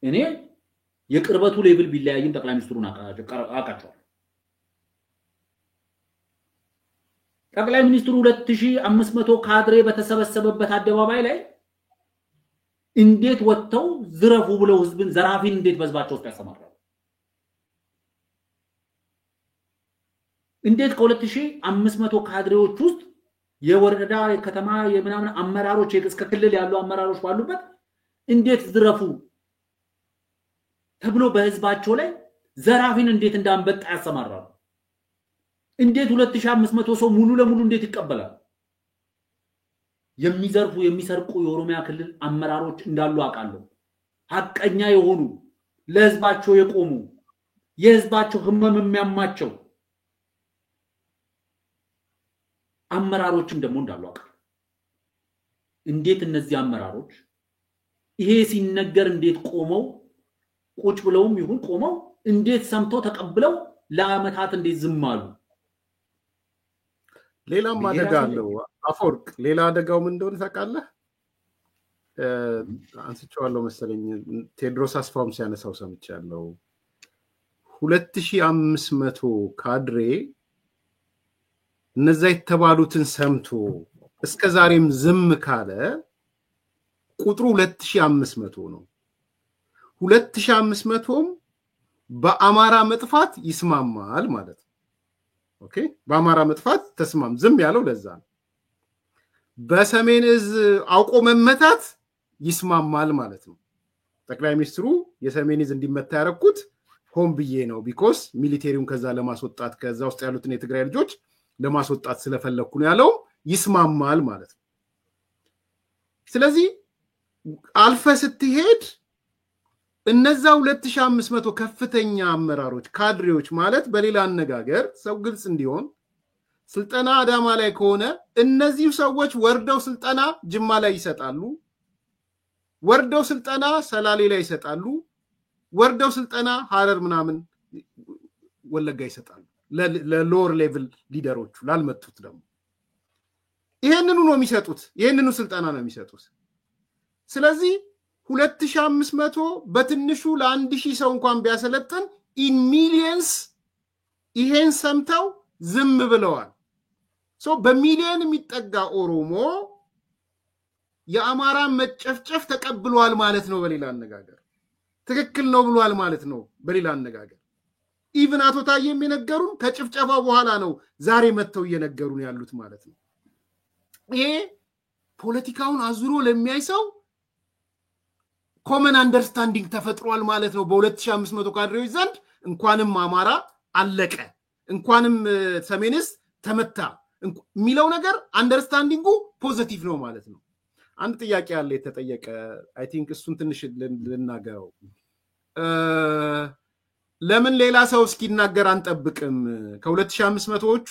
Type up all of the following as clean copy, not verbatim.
እኔ የቅርበቱ ሌቭል ቢለያይም ጠቅላይ ሚኒስትሩን አቃቸው ጠቅላይ ሚኒስትሩ 2500 ካድሬ በተሰበሰበበት አደባባይ ላይ እንዴት ወጥተው ዝረፉ ብለው ህዝብን ዘራፊን እንዴት በዝባቸው ውስጥ ያሰማራሉ? እንዴት ከ2500 ካድሬዎች ውስጥ የወረዳ የከተማ የምናምን አመራሮች እስከ ክልል ያሉ አመራሮች ባሉበት እንዴት ዝረፉ ተብሎ በህዝባቸው ላይ ዘራፊን እንዴት እንዳንበጣ ያሰማራሉ? እንዴት 2500 ሰው ሙሉ ለሙሉ እንዴት ይቀበላል? የሚዘርፉ የሚሰርቁ የኦሮሚያ ክልል አመራሮች እንዳሉ አቃለው ሐቀኛ የሆኑ ለህዝባቸው የቆሙ የህዝባቸው ህመም የሚያማቸው አመራሮችም ደግሞ እንዳሉ አቃለው እንዴት እነዚህ አመራሮች ይሄ ሲነገር እንዴት ቆመው ቁጭ ብለውም ይሁን ቆመው እንዴት ሰምተው ተቀብለው ለአመታት እንዴት ዝም አሉ? ሌላም አደጋ አለው አፈወርቅ። ሌላ አደጋው ምን እንደሆነ ታውቃለህ? አንስቼዋለሁ መሰለኝ ቴድሮስ አስፋውም ሲያነሳው ሰምቻለሁ። 2500 ካድሬ እነዛ የተባሉትን ሰምቶ እስከዛሬም ዝም ካለ ቁጥሩ 2500 ነው። 2500ም በአማራ መጥፋት ይስማማል ማለት ነው። ኦኬ፣ በአማራ መጥፋት ተስማም ዝም ያለው ለዛ ነው። በሰሜን እዝ አውቆ መመታት ይስማማል ማለት ነው። ጠቅላይ ሚኒስትሩ የሰሜን እዝ እንዲመታ ያረኩት ሆን ብዬ ነው ቢኮዝ ሚሊቴሪውን ከዛ ለማስወጣት ከዛ ውስጥ ያሉትን የትግራይ ልጆች ለማስወጣት ስለፈለኩ ነው ያለው ይስማማል ማለት ነው። ስለዚህ አልፈ ስትሄድ እነዛ 2500 ከፍተኛ አመራሮች ካድሬዎች ማለት በሌላ አነጋገር ሰው ግልጽ እንዲሆን ስልጠና አዳማ ላይ ከሆነ እነዚህ ሰዎች ወርደው ስልጠና ጅማ ላይ ይሰጣሉ፣ ወርደው ስልጠና ሰላሌ ላይ ይሰጣሉ፣ ወርደው ስልጠና ሐረር ምናምን ወለጋ ይሰጣሉ ለሎወር ሌቭል ሊደሮቹ ላልመጡት ደግሞ ይሄንኑ ነው የሚሰጡት፣ ይሄንኑ ስልጠና ነው የሚሰጡት። ስለዚህ 2500 በትንሹ ለ1000 ሰው እንኳን ቢያሰለጥን ኢን ሚሊየንስ ይሄን ሰምተው ዝም ብለዋል። ሶ በሚሊየን የሚጠጋ ኦሮሞ የአማራ መጨፍጨፍ ተቀብሏል ማለት ነው። በሌላ አነጋገር ትክክል ነው ብሏል ማለት ነው። በሌላ አነጋገር ኢቭን አቶ ታዬም የነገሩን ከጭፍጨፋ በኋላ ነው ዛሬ መተው እየነገሩን ያሉት ማለት ነው። ይሄ ፖለቲካውን አዙሮ ለሚያይ ሰው ኮመን አንደርስታንዲንግ ተፈጥሯል ማለት ነው። በ2500 ካድሬዎች ዘንድ እንኳንም አማራ አለቀ እንኳንም ሰሜንስ ተመታ የሚለው ነገር አንደርስታንዲንጉ ፖዚቲቭ ነው ማለት ነው። አንድ ጥያቄ አለ የተጠየቀ አይ ቲንክ እሱን ትንሽ ልናገረው። ለምን ሌላ ሰው እስኪናገር አንጠብቅም? ከ2500ዎቹ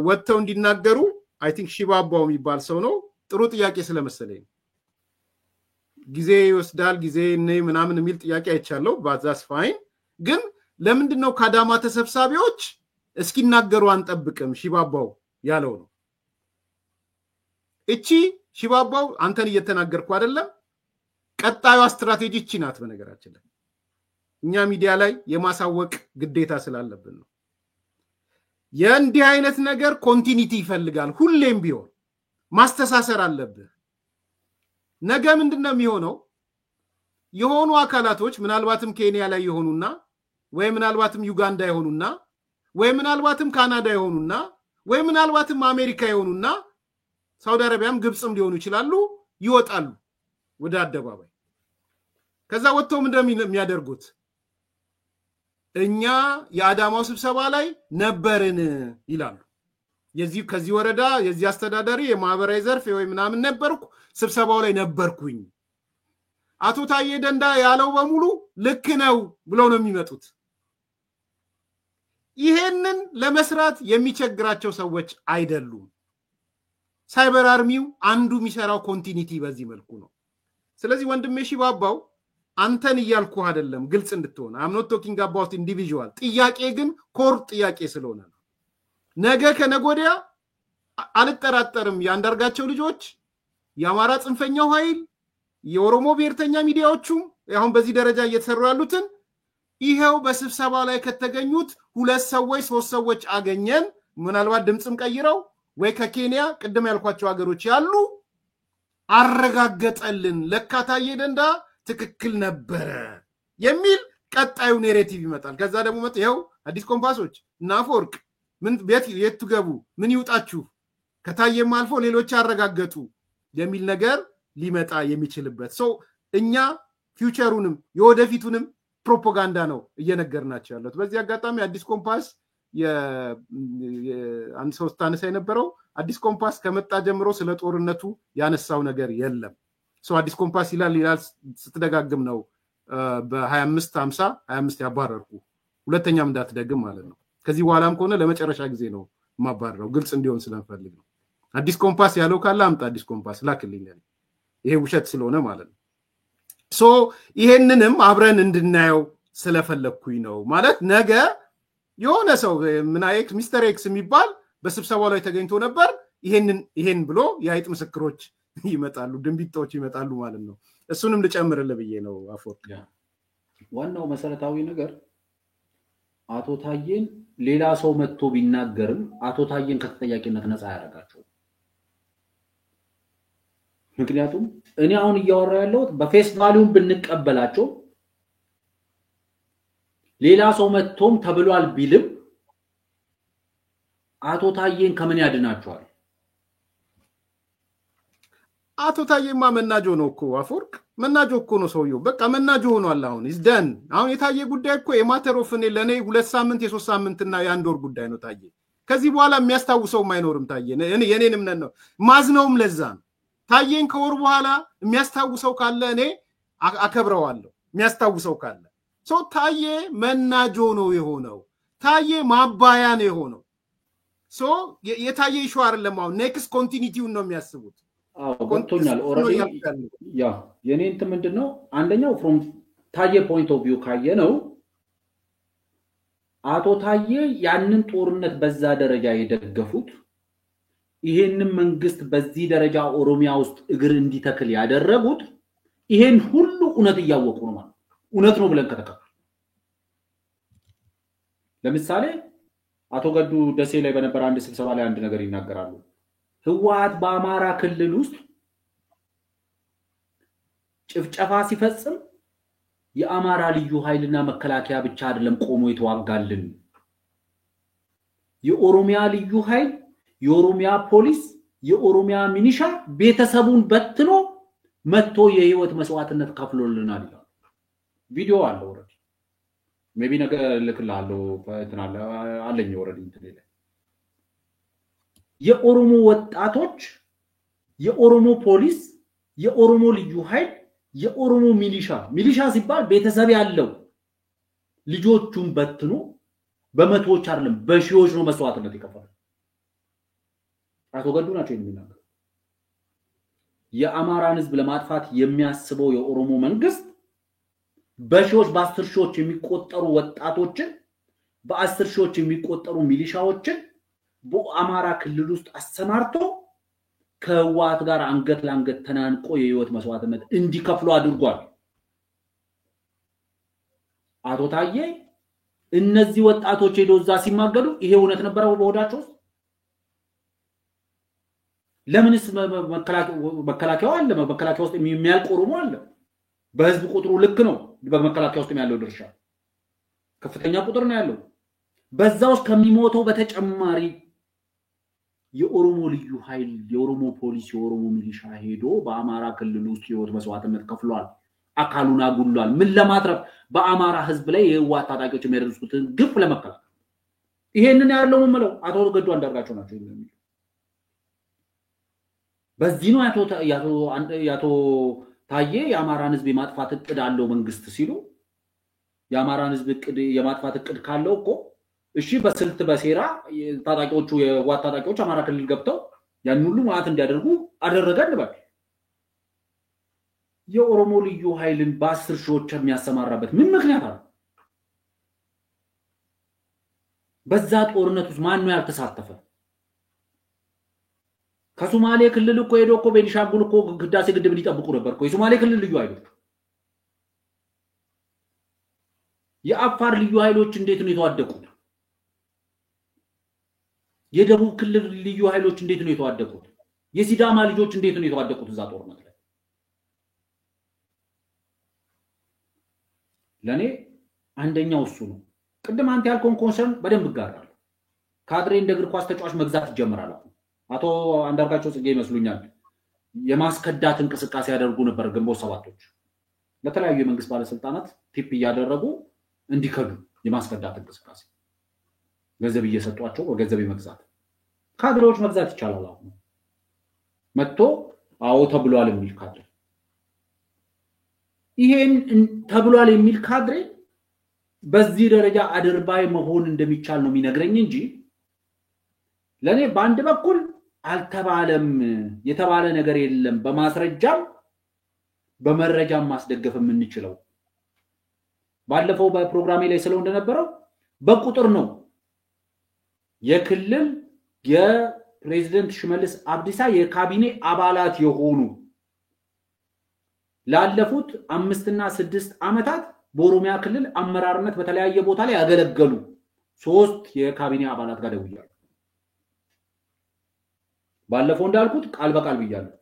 ወጥተው እንዲናገሩ አይ ቲንክ ሺባባው የሚባል ሰው ነው። ጥሩ ጥያቄ ስለመሰለኝ ጊዜ ይወስዳል ጊዜ ምናምን የሚል ጥያቄ አይቻለው ባዛስ ፋይን። ግን ለምንድነው ካዳማ ተሰብሳቢዎች እስኪናገሩ አንጠብቅም ሺባባው ያለው ነው። እቺ ሺባባው አንተን እየተናገርኩ አይደለም፣ ቀጣዩ ስትራቴጂ እቺ ናት። በነገራችን ላይ እኛ ሚዲያ ላይ የማሳወቅ ግዴታ ስላለብን ነው። የእንዲህ አይነት ነገር ኮንቲኒቲ ይፈልጋል። ሁሌም ቢሆን ማስተሳሰር አለብህ። ነገ ምንድነው የሚሆነው? የሆኑ አካላቶች ምናልባትም ኬንያ ላይ የሆኑና ወይ ምናልባትም ዩጋንዳ የሆኑና ወይ ምናልባትም ካናዳ የሆኑና ወይ ምናልባትም አሜሪካ የሆኑና ሳውዲ አረቢያም ግብጽም ሊሆኑ ይችላሉ ይወጣሉ ወደ አደባባይ። ከዛ ወጥተው ምንድነው የሚያደርጉት? እኛ የአዳማው ስብሰባ ላይ ነበርን ይላሉ። ከዚህ ወረዳ የዚህ አስተዳዳሪ የማህበራዊ ዘርፍ ወይ ምናምን ነበርኩ ስብሰባው ላይ ነበርኩኝ፣ አቶ ታዬ ደንዳ ያለው በሙሉ ልክ ነው ብለው ነው የሚመጡት። ይሄንን ለመስራት የሚቸግራቸው ሰዎች አይደሉም። ሳይበር አርሚው አንዱ የሚሰራው ኮንቲኒቲ በዚህ መልኩ ነው። ስለዚህ ወንድሜ ሺባባው አንተን እያልኩ አይደለም፣ ግልጽ እንድትሆን I'm not talking about individual። ጥያቄ ግን ኮር ጥያቄ ስለሆነ ነው። ነገ ከነጎዲያ አልጠራጠርም ያንዳርጋቸው ልጆች የአማራ ጽንፈኛው ኃይል የኦሮሞ ብሔርተኛ ሚዲያዎቹም አሁን በዚህ ደረጃ እየተሰሩ ያሉትን ይሄው በስብሰባ ላይ ከተገኙት 2 ሰዎች 3 ሰዎች አገኘን ምናልባት ድምጽም ቀይረው ወይ ከኬንያ ቅድም ያልኳቸው ሀገሮች ያሉ አረጋገጠልን ለካ ታዬ ደንዳ ትክክል ነበር የሚል ቀጣዩ ኔሬቲቭ ይመጣል ከዛ ደግሞ መጥተው አዲስ ኮምፓሶች እና አፈወርቅ ምን የት ትገቡ ምን ይውጣችሁ ከታዬም አልፎ ሌሎች ያረጋገጡ የሚል ነገር ሊመጣ የሚችልበት ሰው እኛ ፊውቸሩንም የወደፊቱንም ፕሮፓጋንዳ ነው እየነገርናቸው ያለው በዚህ አጋጣሚ አዲስ ኮምፓስ የአንድ ሰው ስታነሳ የነበረው አዲስ ኮምፓስ ከመጣ ጀምሮ ስለ ጦርነቱ ያነሳው ነገር የለም ሰው አዲስ ኮምፓስ ይላል ስትደጋግም ነው በ25 50 25 ያባረርኩ ሁለተኛም እንዳትደግም ማለት ነው ከዚህ በኋላም ከሆነ ለመጨረሻ ጊዜ ነው ማባረረው ግልጽ እንዲሆን ስለፈልግ ነው አዲስ ኮምፓስ ያለው ካለ አምጣ አዲስ ኮምፓስ ላክልኝ ይሄ ውሸት ስለሆነ ማለት ነው ሶ ይሄንንም አብረን እንድናየው ስለፈለኩኝ ነው ማለት ነገ የሆነ ሰው ምናይክ ሚስተር ኤክስ የሚባል በስብሰባው ላይ ተገኝቶ ነበር ይሄን ብሎ የአይጥ ምስክሮች ይመጣሉ ድንቢጦች ይመጣሉ ማለት ነው እሱንም ልጨምርልህ ብዬ ነው አፈወርቅ ዋናው መሰረታዊ ነገር አቶ ታዬን ሌላ ሰው መጥቶ ቢናገርም አቶ ታዬን ከተጠያቂነት ነፃ ያደርጋቸው ምክንያቱም እኔ አሁን እያወራ ያለው በፌስ ቫልዩም ብንቀበላቸው ሌላ ሰው መጥቶም ተብሏል ቢልም አቶ ታዬን ከምን ያድናቸዋል አቶ ታዬማ መናጆ ነው እኮ አፈወርቅ መናጆ እኮ ነው ሰውየው በቃ መናጆ ሆኗል አሁን is done አሁን የታዬ ጉዳይ እኮ የማተር ኦፍ ለኔ 2 ሳምንት የ3 ሳምንትና የ1 ወር ጉዳይ ነው ታዬ ከዚህ በኋላ የሚያስታውሰው ማይኖርም ታዬ የኔንም ነው ማዝነውም ለዛ ነው ታዬን ከወር በኋላ የሚያስታውሰው ካለ እኔ አከብረዋለሁ የሚያስታውሰው ካለ ሶ ታዬ መናጆ ነው የሆነው ታዬ ማባያ ነው የሆነው ሶ የታዬ ኢሹ አይደለም አሁን ኔክስት ኮንቲኒቲውን ነው የሚያስቡት ገብቶኛል ኦሬዲ ያ የኔ እንት ምንድነው አንደኛው ፍሮም ታዬ ፖይንት ኦፍ ቪው ካየነው አቶ ታዬ ያንን ጦርነት በዛ ደረጃ የደገፉት ይሄንን መንግስት በዚህ ደረጃ ኦሮሚያ ውስጥ እግር እንዲተክል ያደረጉት ይሄን ሁሉ እውነት ያወቁ ነው ማለት እውነት ነው ብለን ከተከፈለ ለምሳሌ አቶ ገዱ ደሴ ላይ በነበረ አንድ ስብሰባ ላይ አንድ ነገር ይናገራሉ ህወሓት በአማራ ክልል ውስጥ ጭፍጨፋ ሲፈጽም የአማራ ልዩ ኃይልና መከላከያ ብቻ አይደለም ቆሞ የተዋጋልን የኦሮሚያ ልዩ ኃይል የኦሮሚያ ፖሊስ የኦሮሚያ ሚኒሻ ቤተሰቡን በትኖ መጥቶ የህይወት መስዋዕትነት ከፍሎልናል ይላል ቪዲዮ አለ ኦሬዲ ሜቢ ነገር ልክልሃለሁ ፈትናለ አለኝ ኦሬዲ እንትን ይላል የኦሮሞ ወጣቶች የኦሮሞ ፖሊስ የኦሮሞ ልዩ ኃይል የኦሮሞ ሚሊሻ ሲባል ቤተሰብ ያለው ልጆቹን በትኖ በመቶዎች አይደለም በሺዎች ነው መስዋዕትነት ይከፈላል አቶ ገዱ ናቸው የሚናገሩ የአማራን ህዝብ ለማጥፋት የሚያስበው የኦሮሞ መንግስት በሺዎች በ10 ሺዎች የሚቆጠሩ ወጣቶችን በ10 ሺዎች የሚቆጠሩ ሚሊሻዎችን በአማራ ክልል ውስጥ አሰማርቶ ከህወሓት ጋር አንገት ለአንገት ተናንቆ የህይወት መስዋዕትነት እንዲከፍሉ አድርጓል አቶ ታዬ እነዚህ ወጣቶች ሄዶዛ ሲማገዱ ይሄ እውነት ነበረው በወዳቸው ለምንስ መከላከያው አለ መከላከያው ውስጥ የሚያልቅ ኦሮሞ አለ በህዝብ ቁጥሩ ልክ ነው በመከላከያው ውስጥ ያለው ድርሻ ከፍተኛ ቁጥር ነው ያለው በዛው ከሚሞተው በተጨማሪ የኦሮሞ ልዩ ኃይል የኦሮሞ ፖሊስ የኦሮሞ ሚሊሻ ሄዶ በአማራ ክልል ውስጥ የህይወት መስዋዕትነት ከፍሏል አካሉን አጉሏል ምን ለማትረፍ በአማራ ህዝብ ላይ የህወሓት ታጣቂዎች የሚያደርሱትን ግፍ ለመከላከል ይሄንን ያለው ምለው አቶ ገዱ አንዳርጋቸው ናቸው የሚሉ በዚህ ነው ያቶ ታዬ የአማራን ህዝብ የማጥፋት እቅድ አለው መንግስት ሲሉ የአማራን ህዝብ እቅድ የማጥፋት እቅድ ካለው እኮ እሺ በስልት በሴራ ታጣቂዎቹ የህወሓት ታጣቂዎች አማራ ክልል ገብተው ያን ሁሉ ማአት እንዲያደርጉ አደረገን ባክ የኦሮሞ ልዩ ኃይልን በ10 ሺዎች የሚያሰማራበት ምን ምክንያት አለ በዛ ጦርነት ውስጥ ማን ነው ያልተሳተፈ ከሶማሌ ክልል እኮ ሄዶ እኮ ቤኒሻንጉል እኮ ግዳሴ ግድብ ሊጠብቁ ነበር እኮ የሶማሌ ክልል ልዩ ኃይሎች የአፋር ልዩ ኃይሎች እንዴት ነው የተዋደቁት? የደቡብ ክልል ልዩ ኃይሎች እንዴት ነው የተዋደቁት? የሲዳማ ልጆች እንዴት ነው የተዋደቁት እዛ ጦርነት ላይ? ለኔ አንደኛው እሱ ነው። ቅድም አንተ ያልከውን ኮንሰርን በደንብ ጋራለሁ። ካድሬ እንደ እግር ኳስ ተጫዋች መግዛት ይጀምራል። አቶ አንዳርጋቸው ጽጌ ይመስሉኛል የማስከዳት እንቅስቃሴ ያደርጉ ነበር ግንቦት ሰባቶች ለተለያዩ የመንግስት ባለስልጣናት ቲፕ እያደረጉ እንዲከዱ የማስከዳት እንቅስቃሴ ገንዘብ እየሰጧቸው በገንዘብ መግዛት ካድሬዎች መግዛት ይቻላል። አሁን መጥቶ አዎ ተብሏል የሚል ካድሬ ይሄን ተብሏል የሚል ካድሬ በዚህ ደረጃ አድርባይ መሆን እንደሚቻል ነው የሚነግረኝ እንጂ ለኔ በአንድ በኩል አልተባለም የተባለ ነገር የለም በማስረጃም በመረጃም ማስደገፍ የምንችለው ባለፈው በፕሮግራሜ ላይ ስለው እንደነበረው በቁጥር ነው የክልል የፕሬዝዳንት ሽመልስ አብዲሳ የካቢኔ አባላት የሆኑ ላለፉት 5 እና 6 አመታት በኦሮሚያ ክልል አመራርነት በተለያየ ቦታ ላይ ያገለገሉ 3 የካቢኔ አባላት ጋር ደውያለሁ። ባለፈው እንዳልኩት ቃል በቃል ብያለሁ።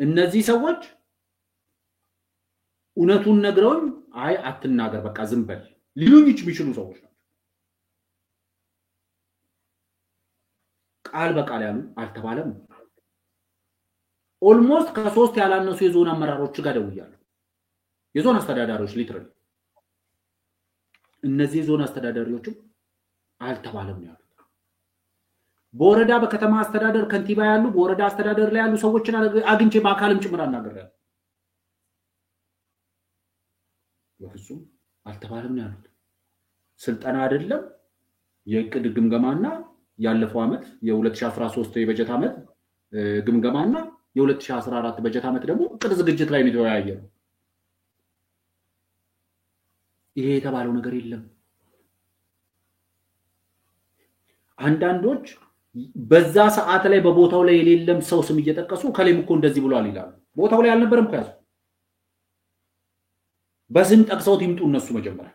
እነዚህ ሰዎች እውነቱን ነግረውኝ አይ አትናገር በቃ ዝም በል ሊሉኝ የሚችሉ ሰዎች ናቸው። ቃል በቃል ያሉ አልተባለም። ኦልሞስት ከ3 ያላነሱ የዞን አመራሮች ጋር ደውያለሁ። የዞን አስተዳዳሪዎች ሊትራሊ እነዚህ የዞን አስተዳዳሪዎችም አልተባለም ያሉት። በወረዳ በከተማ አስተዳደር ከንቲባ ያሉ በወረዳ አስተዳደር ላይ ያሉ ሰዎችን አግኝቼ በአካልም ጭምር አናገራለሁ። በፍጹም አልተባለም ያሉት። ስልጠና አይደለም የእቅድ ግምገማና ያለፈው አመት የ2013 የበጀት አመት ግምገማና የ2014 በጀት አመት ደግሞ እቅድ ዝግጅት ላይ ነው የተወያየነው። ይሄ የተባለው ነገር የለም። አንዳንዶች በዛ ሰዓት ላይ በቦታው ላይ የሌለም ሰው ስም እየጠቀሱ ከሌም እኮ እንደዚህ ብሏል ይላሉ። ቦታው ላይ አልነበረም ካሱ በስም ጠቅሰው ይምጡ እነሱ መጀመሪያ።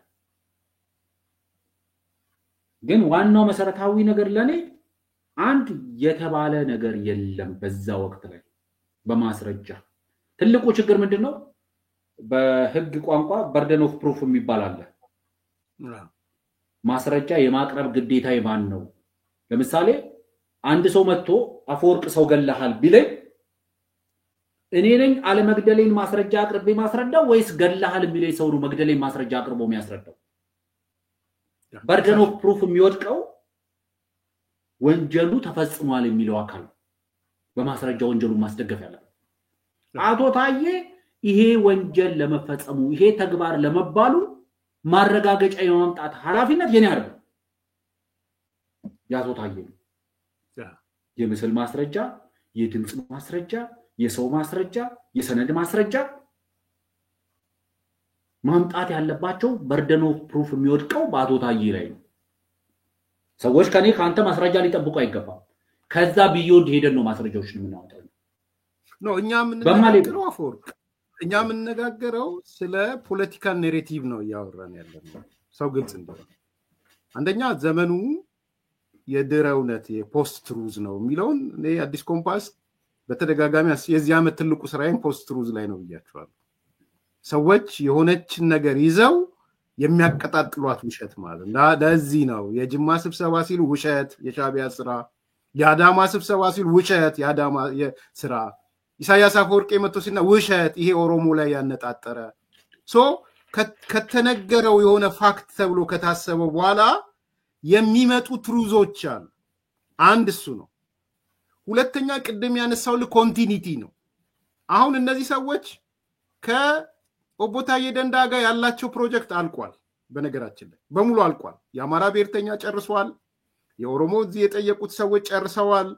ግን ዋናው መሰረታዊ ነገር ለኔ አንድ የተባለ ነገር የለም በዛ ወቅት ላይ በማስረጃ። ትልቁ ችግር ምንድነው? በህግ ቋንቋ በርደን ኦፍ ፕሩፍ የሚባል አለ። ማስረጃ የማቅረብ ግዴታ የማን ነው? ለምሳሌ አንድ ሰው መጥቶ አፈወርቅ ሰው ገለሃል ቢለኝ እኔ ነኝ አለ መግደሌን ማስረጃ አቅርቤ ማስረዳው ወይስ ገለሃል ቢለኝ ሰው ነው መግደሌን ማስረጃ አቅርቦ የሚያስረዳው? በርደን ኦፍ ፕሩፍ የሚወድቀው ወንጀሉ ተፈጽሟል የሚለው አካል በማስረጃ ወንጀሉን ማስደገፍ ያለው። አቶ ታዬ ይሄ ወንጀል ለመፈጸሙ ይሄ ተግባር ለመባሉ ማረጋገጫ የማምጣት ኃላፊነት የኔ አይደለም፣ ያቶ ታዬ ነው። የምስል ማስረጃ፣ የድምጽ ማስረጃ፣ የሰው ማስረጃ፣ የሰነድ ማስረጃ ማምጣት ያለባቸው በርደን ኦፍ ፕሩፍ የሚወድቀው በአቶ ታዬ ላይ ነው። ሰዎች ከኔ ካንተ ማስረጃ ሊጠብቁ አይገባም። ከዛ ቢዮንድ ሄደን ነው ማስረጃዎችን የምናወጣው ነው። እኛ የምንነጋገረው ስለ ፖለቲካል ኔሬቲቭ ነው እያወራን ያለነው። ሰው ግልጽ እንደሆነ አንደኛ ዘመኑ የድረ እውነት የፖስት ትሩዝ ነው የሚለውን እኔ አዲስ ኮምፓስ በተደጋጋሚ የዚህ ዓመት ትልቁ ስራዬን ፖስት ትሩዝ ላይ ነው ብያቸዋለሁ። ሰዎች የሆነችን ነገር ይዘው የሚያቀጣጥሏት ውሸት ማለት ለዚህ ነው። የጅማ ስብሰባ ሲሉ ውሸት የሻቢያ ስራ፣ የአዳማ ስብሰባ ሲሉ ውሸት የአዳማ ስራ፣ ኢሳያስ አፈወርቂ መጥቶ ሲና ውሸት ይሄ ኦሮሞ ላይ ያነጣጠረ ከተነገረው የሆነ ፋክት ተብሎ ከታሰበው በኋላ የሚመጡ ትሩዞች አሉ። አንድ እሱ ነው። ሁለተኛ ቅድም ያነሳው ኮንቲኒቲ ነው። አሁን እነዚህ ሰዎች ከኦቦ ታዬ ደንዳ ጋር ያላቸው ፕሮጀክት አልቋል። በነገራችን ላይ በሙሉ አልቋል። የአማራ ብሔርተኛ ጨርሷል። የኦሮሞ እዚህ የጠየቁት ሰዎች ጨርሰዋል።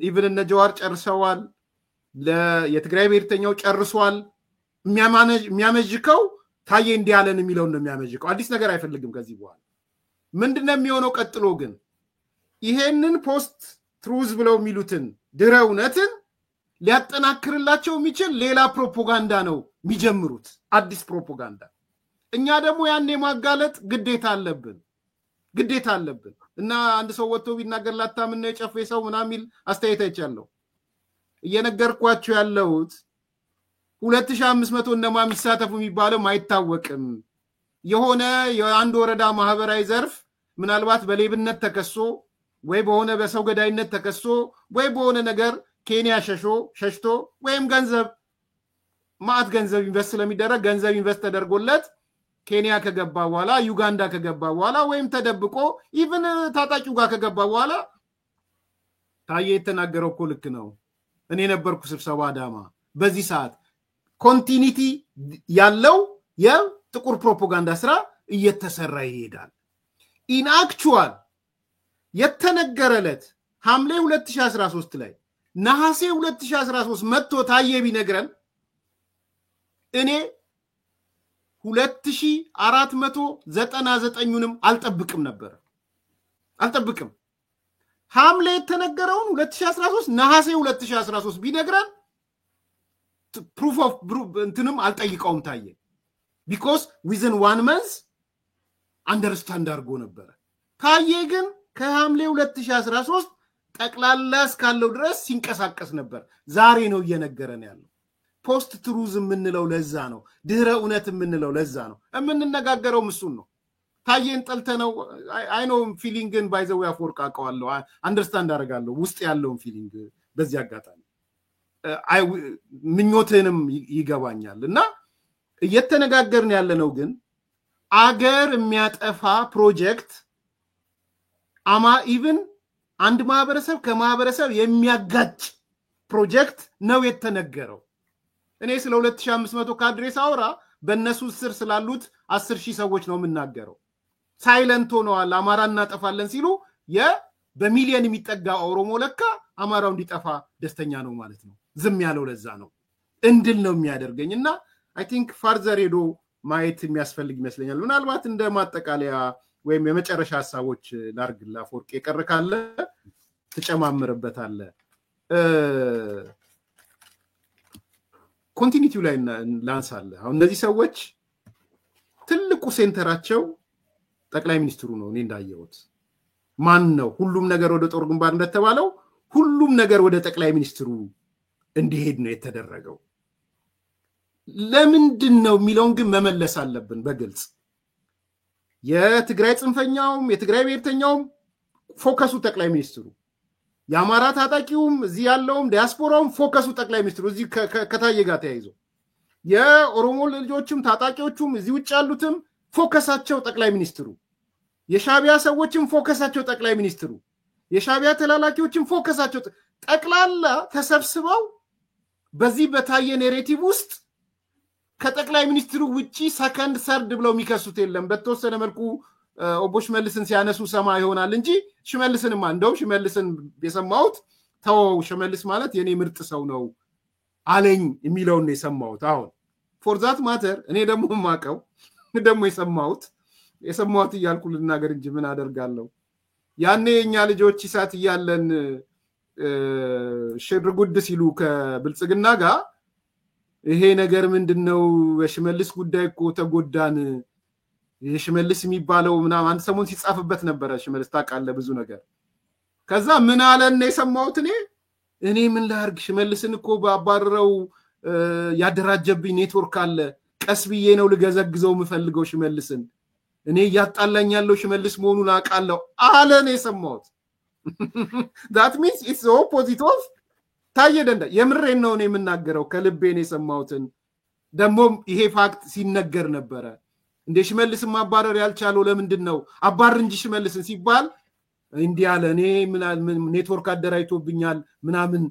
ኢቭን እነ ጀዋር ጨርሰዋል። የትግራይ ብሔርተኛው ጨርሷል። የሚያመጅከው ታዬ እንዲያለን የሚለውን ነው የሚያመጅከው። አዲስ ነገር አይፈልግም ከዚህ በኋላ። ምንድነው የሚሆነው? ቀጥሎ ግን ይሄንን ፖስት ትሩዝ ብለው የሚሉትን ድረ እውነትን ሊያጠናክርላቸው የሚችል ሌላ ፕሮፓጋንዳ ነው የሚጀምሩት። አዲስ ፕሮፓጋንዳ እኛ ደግሞ ያኔ ማጋለጥ ግዴታ አለብን እና አንድ ሰው ወጥቶ ቢናገር ላታምን ነው የጨፌ ሰው ምናምን የሚል አስተያየት አይቻለሁ። እየነገርኳችሁ ያለሁት 2500 እነማን የሚሳተፉ የሚባለው አይታወቅም። የሆነ የአንድ ወረዳ ማህበራዊ ዘርፍ ምናልባት በሌብነት ተከሶ ወይ በሆነ በሰው ገዳይነት ተከሶ ወይ በሆነ ነገር ኬንያ ሸሽቶ ወይም ገንዘብ ማአት ገንዘብ ኢንቨስት ስለሚደረግ ገንዘብ ኢንቨስት ተደርጎለት ኬንያ ከገባ በኋላ ዩጋንዳ ከገባ በኋላ ወይም ተደብቆ ኢቭን ታጣቂው ጋር ከገባ በኋላ ታዬ የተናገረው እኮ ልክ ነው። እኔ ነበርኩ ስብሰባ አዳማ። በዚህ ሰዓት ኮንቲኒቲ ያለው የጥቁር ፕሮፓጋንዳ ስራ እየተሰራ ይሄዳል። ኢን አክቹዋል የተነገረለት ሐምሌ 2013 ላይ ነሐሴ 2013 መጥቶ ታዬ ቢነግረን እኔ 2499ንም አልጠብቅም ነበር። ሐምሌ የተነገረውን 2013 ነሐሴ 2013 ቢነግረን ፕሩፍ ኦፍ እንትንም አልጠይቀውም ታዬ ቢኮዝ ዊዝን 1 month አንደርስታንድ አድርጎ ነበር። ታዬ ግን ከሐምሌ 2013 ጠቅላላ እስካለው ድረስ ሲንቀሳቀስ ነበር። ዛሬ ነው እየነገረን ያለው። ፖስት ትሩዝ የምንለው ለዛ ነው። ድህረ እውነት የምንለው ለዛ ነው። የምንነጋገረው እሱን ነው። ታዬን ጠልተነው አይ ኖ ፊሊንግን ባይ ዘ ዌይ አፈወርቃቀዋለሁ አንደርስታንድ አደርጋለሁ ውስጥ ያለውን ፊሊንግ በዚህ አጋጣሚ ምኞትንም ይገባኛል እና እየተነጋገርን ያለነው ግን አገር የሚያጠፋ ፕሮጀክት ኢቭን አንድ ማህበረሰብ ከማህበረሰብ የሚያጋጭ ፕሮጀክት ነው የተነገረው። እኔ ስለ 2500 ካድሬስ አውራ በእነሱ ስር ስላሉት 10000 ሰዎች ነው የምናገረው። ሳይለንት ሆነዋል። አማራ እናጠፋለን ሲሉ በሚሊዮን የሚጠጋ ኦሮሞ ለካ አማራው እንዲጠፋ ደስተኛ ነው ማለት ነው። ዝም ያለው ለዛ ነው እንድል ነው የሚያደርገኝና አይ ቲንክ ፋርዘር ሄዶ ማየት የሚያስፈልግ ይመስለኛል። ምናልባት እንደ ማጠቃለያ ወይም የመጨረሻ ሐሳቦች ላርግላ አፈወርቅ የቀረ ካለ ተጨማምርበታል። ኮንቲኒቲው ላይ ላንሳለ። አሁን እነዚህ ሰዎች ትልቁ ሴንተራቸው ጠቅላይ ሚኒስትሩ ነው። እኔ እንዳየሁት ማን ነው ሁሉም ነገር ወደ ጦር ግንባር እንደተባለው ሁሉም ነገር ወደ ጠቅላይ ሚኒስትሩ እንዲሄድ ነው የተደረገው። ለምንድን ነው የሚለውን ግን መመለስ አለብን በግልጽ። የትግራይ ጽንፈኛውም የትግራይ ብሔርተኛውም ፎከሱ ጠቅላይ ሚኒስትሩ፣ የአማራ ታጣቂውም እዚህ ያለውም ዲያስፖራውም ፎከሱ ጠቅላይ ሚኒስትሩ እዚህ ከታየ ጋር ተያይዞ የኦሮሞ ልጆችም ታጣቂዎቹም እዚህ ውጭ ያሉትም ፎከሳቸው ጠቅላይ ሚኒስትሩ፣ የሻቢያ ሰዎችም ፎከሳቸው ጠቅላይ ሚኒስትሩ፣ የሻቢያ ተላላኪዎችም ፎከሳቸው ጠቅላላ ተሰብስበው በዚህ በታየ ኔሬቲቭ ውስጥ ከጠቅላይ ሚኒስትሩ ውጪ ሰከንድ ሰርድ ብለው የሚከሱት የለም። በተወሰነ መልኩ ኦቦ ሽመልስን ሲያነሱ ሰማ ይሆናል እንጂ ሽመልስንማ እንደው ሽመልስን የሰማሁት ተው ሽመልስ ማለት የኔ ምርጥ ሰው ነው አለኝ የሚለው ነው የሰማሁት። አሁን ፎር ዛት ማተር እኔ ደግሞ ማቀው ደግሞ የሰማሁት እያልኩ ልናገር እንጂ ምን አደርጋለሁ። ያኔ እኛ ልጆች ይሳት እያለን ሽርጉድ ሲሉ ከብልጽግና ጋር ይሄ ነገር ምንድነው በሽመልስ ጉዳይ እኮ ተጎዳን፣ የሽመልስ የሚባለው ምናምን አንድ ሰሞን ሲጻፍበት ነበር። ሽመልስ ታውቃለህ ብዙ ነገር። ከዛ ምን አለን የሰማሁት እኔ ምን ላርግ ሽመልስን እኮ ባባረረው ያደራጀብኝ ኔትወርክ አለ፣ ቀስ ብዬ ነው ልገዘግዘው የምፈልገው ሽመልስን፣ እኔ ያጣላኝ ያለው ሽመልስ መሆኑን አውቃለሁ አለን የሰማሁት። that means it's the opposite of ታየ ደንዳ። የምሬን ነው እኔ የምናገረው ከልቤን የሰማሁትን። ደግሞ ይሄ ፋክት ሲነገር ነበረ። እንደ ሽመልስን ማባረር ያልቻለው ለምንድን ነው አባር እንጂ ሽመልስን ሲባል እንዲህ አለ፣ እኔ ኔትወርክ አደራጅቶብኛል ምናምን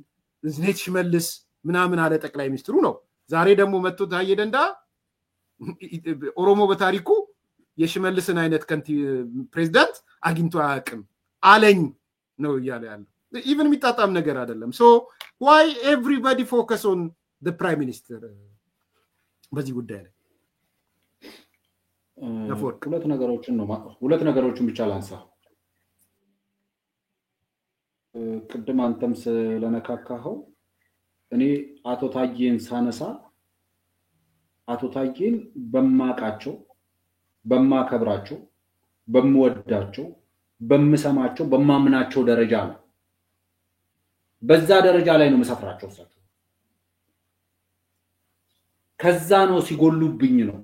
ኔት ሽመልስ ምናምን አለ ጠቅላይ ሚኒስትሩ ነው። ዛሬ ደግሞ መጥቶ ታየ ደንዳ ኦሮሞ በታሪኩ የሽመልስን አይነት ፕሬዝዳንት አግኝቶ አያውቅም አለኝ ነው እያለ ያለው። even የሚጣጣም ነገር አይደለም። so why everybody focus on the prime minister በዚህ ጉዳይ ላይ ሁለት ነገሮችን ብቻ ላንሳ። ቅድም አንተም ስለነካካኸው እኔ አቶ ታዬን ሳነሳ አቶ ታዬን በማቃቸው በማከብራቸው በምወዳቸው በምሰማቸው በማምናቸው ደረጃ ነው በዛ ደረጃ ላይ ነው መሰፍራቸው እሳቸው ከዛ ነው ሲጎሉብኝ ነው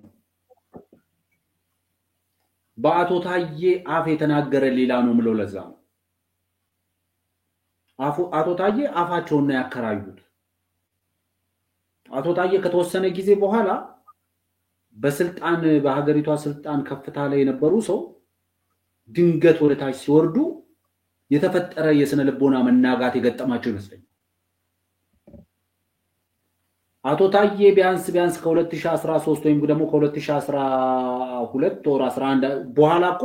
በአቶ ታዬ አፍ የተናገረ ሌላ ነው ምለው ለዛ ነው አቶ ታዬ አፋቸውን ነው ያከራዩት አቶ ታዬ ከተወሰነ ጊዜ በኋላ በስልጣን በሀገሪቷ ስልጣን ከፍታ ላይ የነበሩ ሰው ድንገት ወደ ታች ሲወርዱ የተፈጠረ የስነ ልቦና መናጋት የገጠማቸው ይመስለኛል አቶ ታዬ ቢያንስ ከ2013 ወይም ደግሞ ከ2012 ወር 11 በኋላ እኮ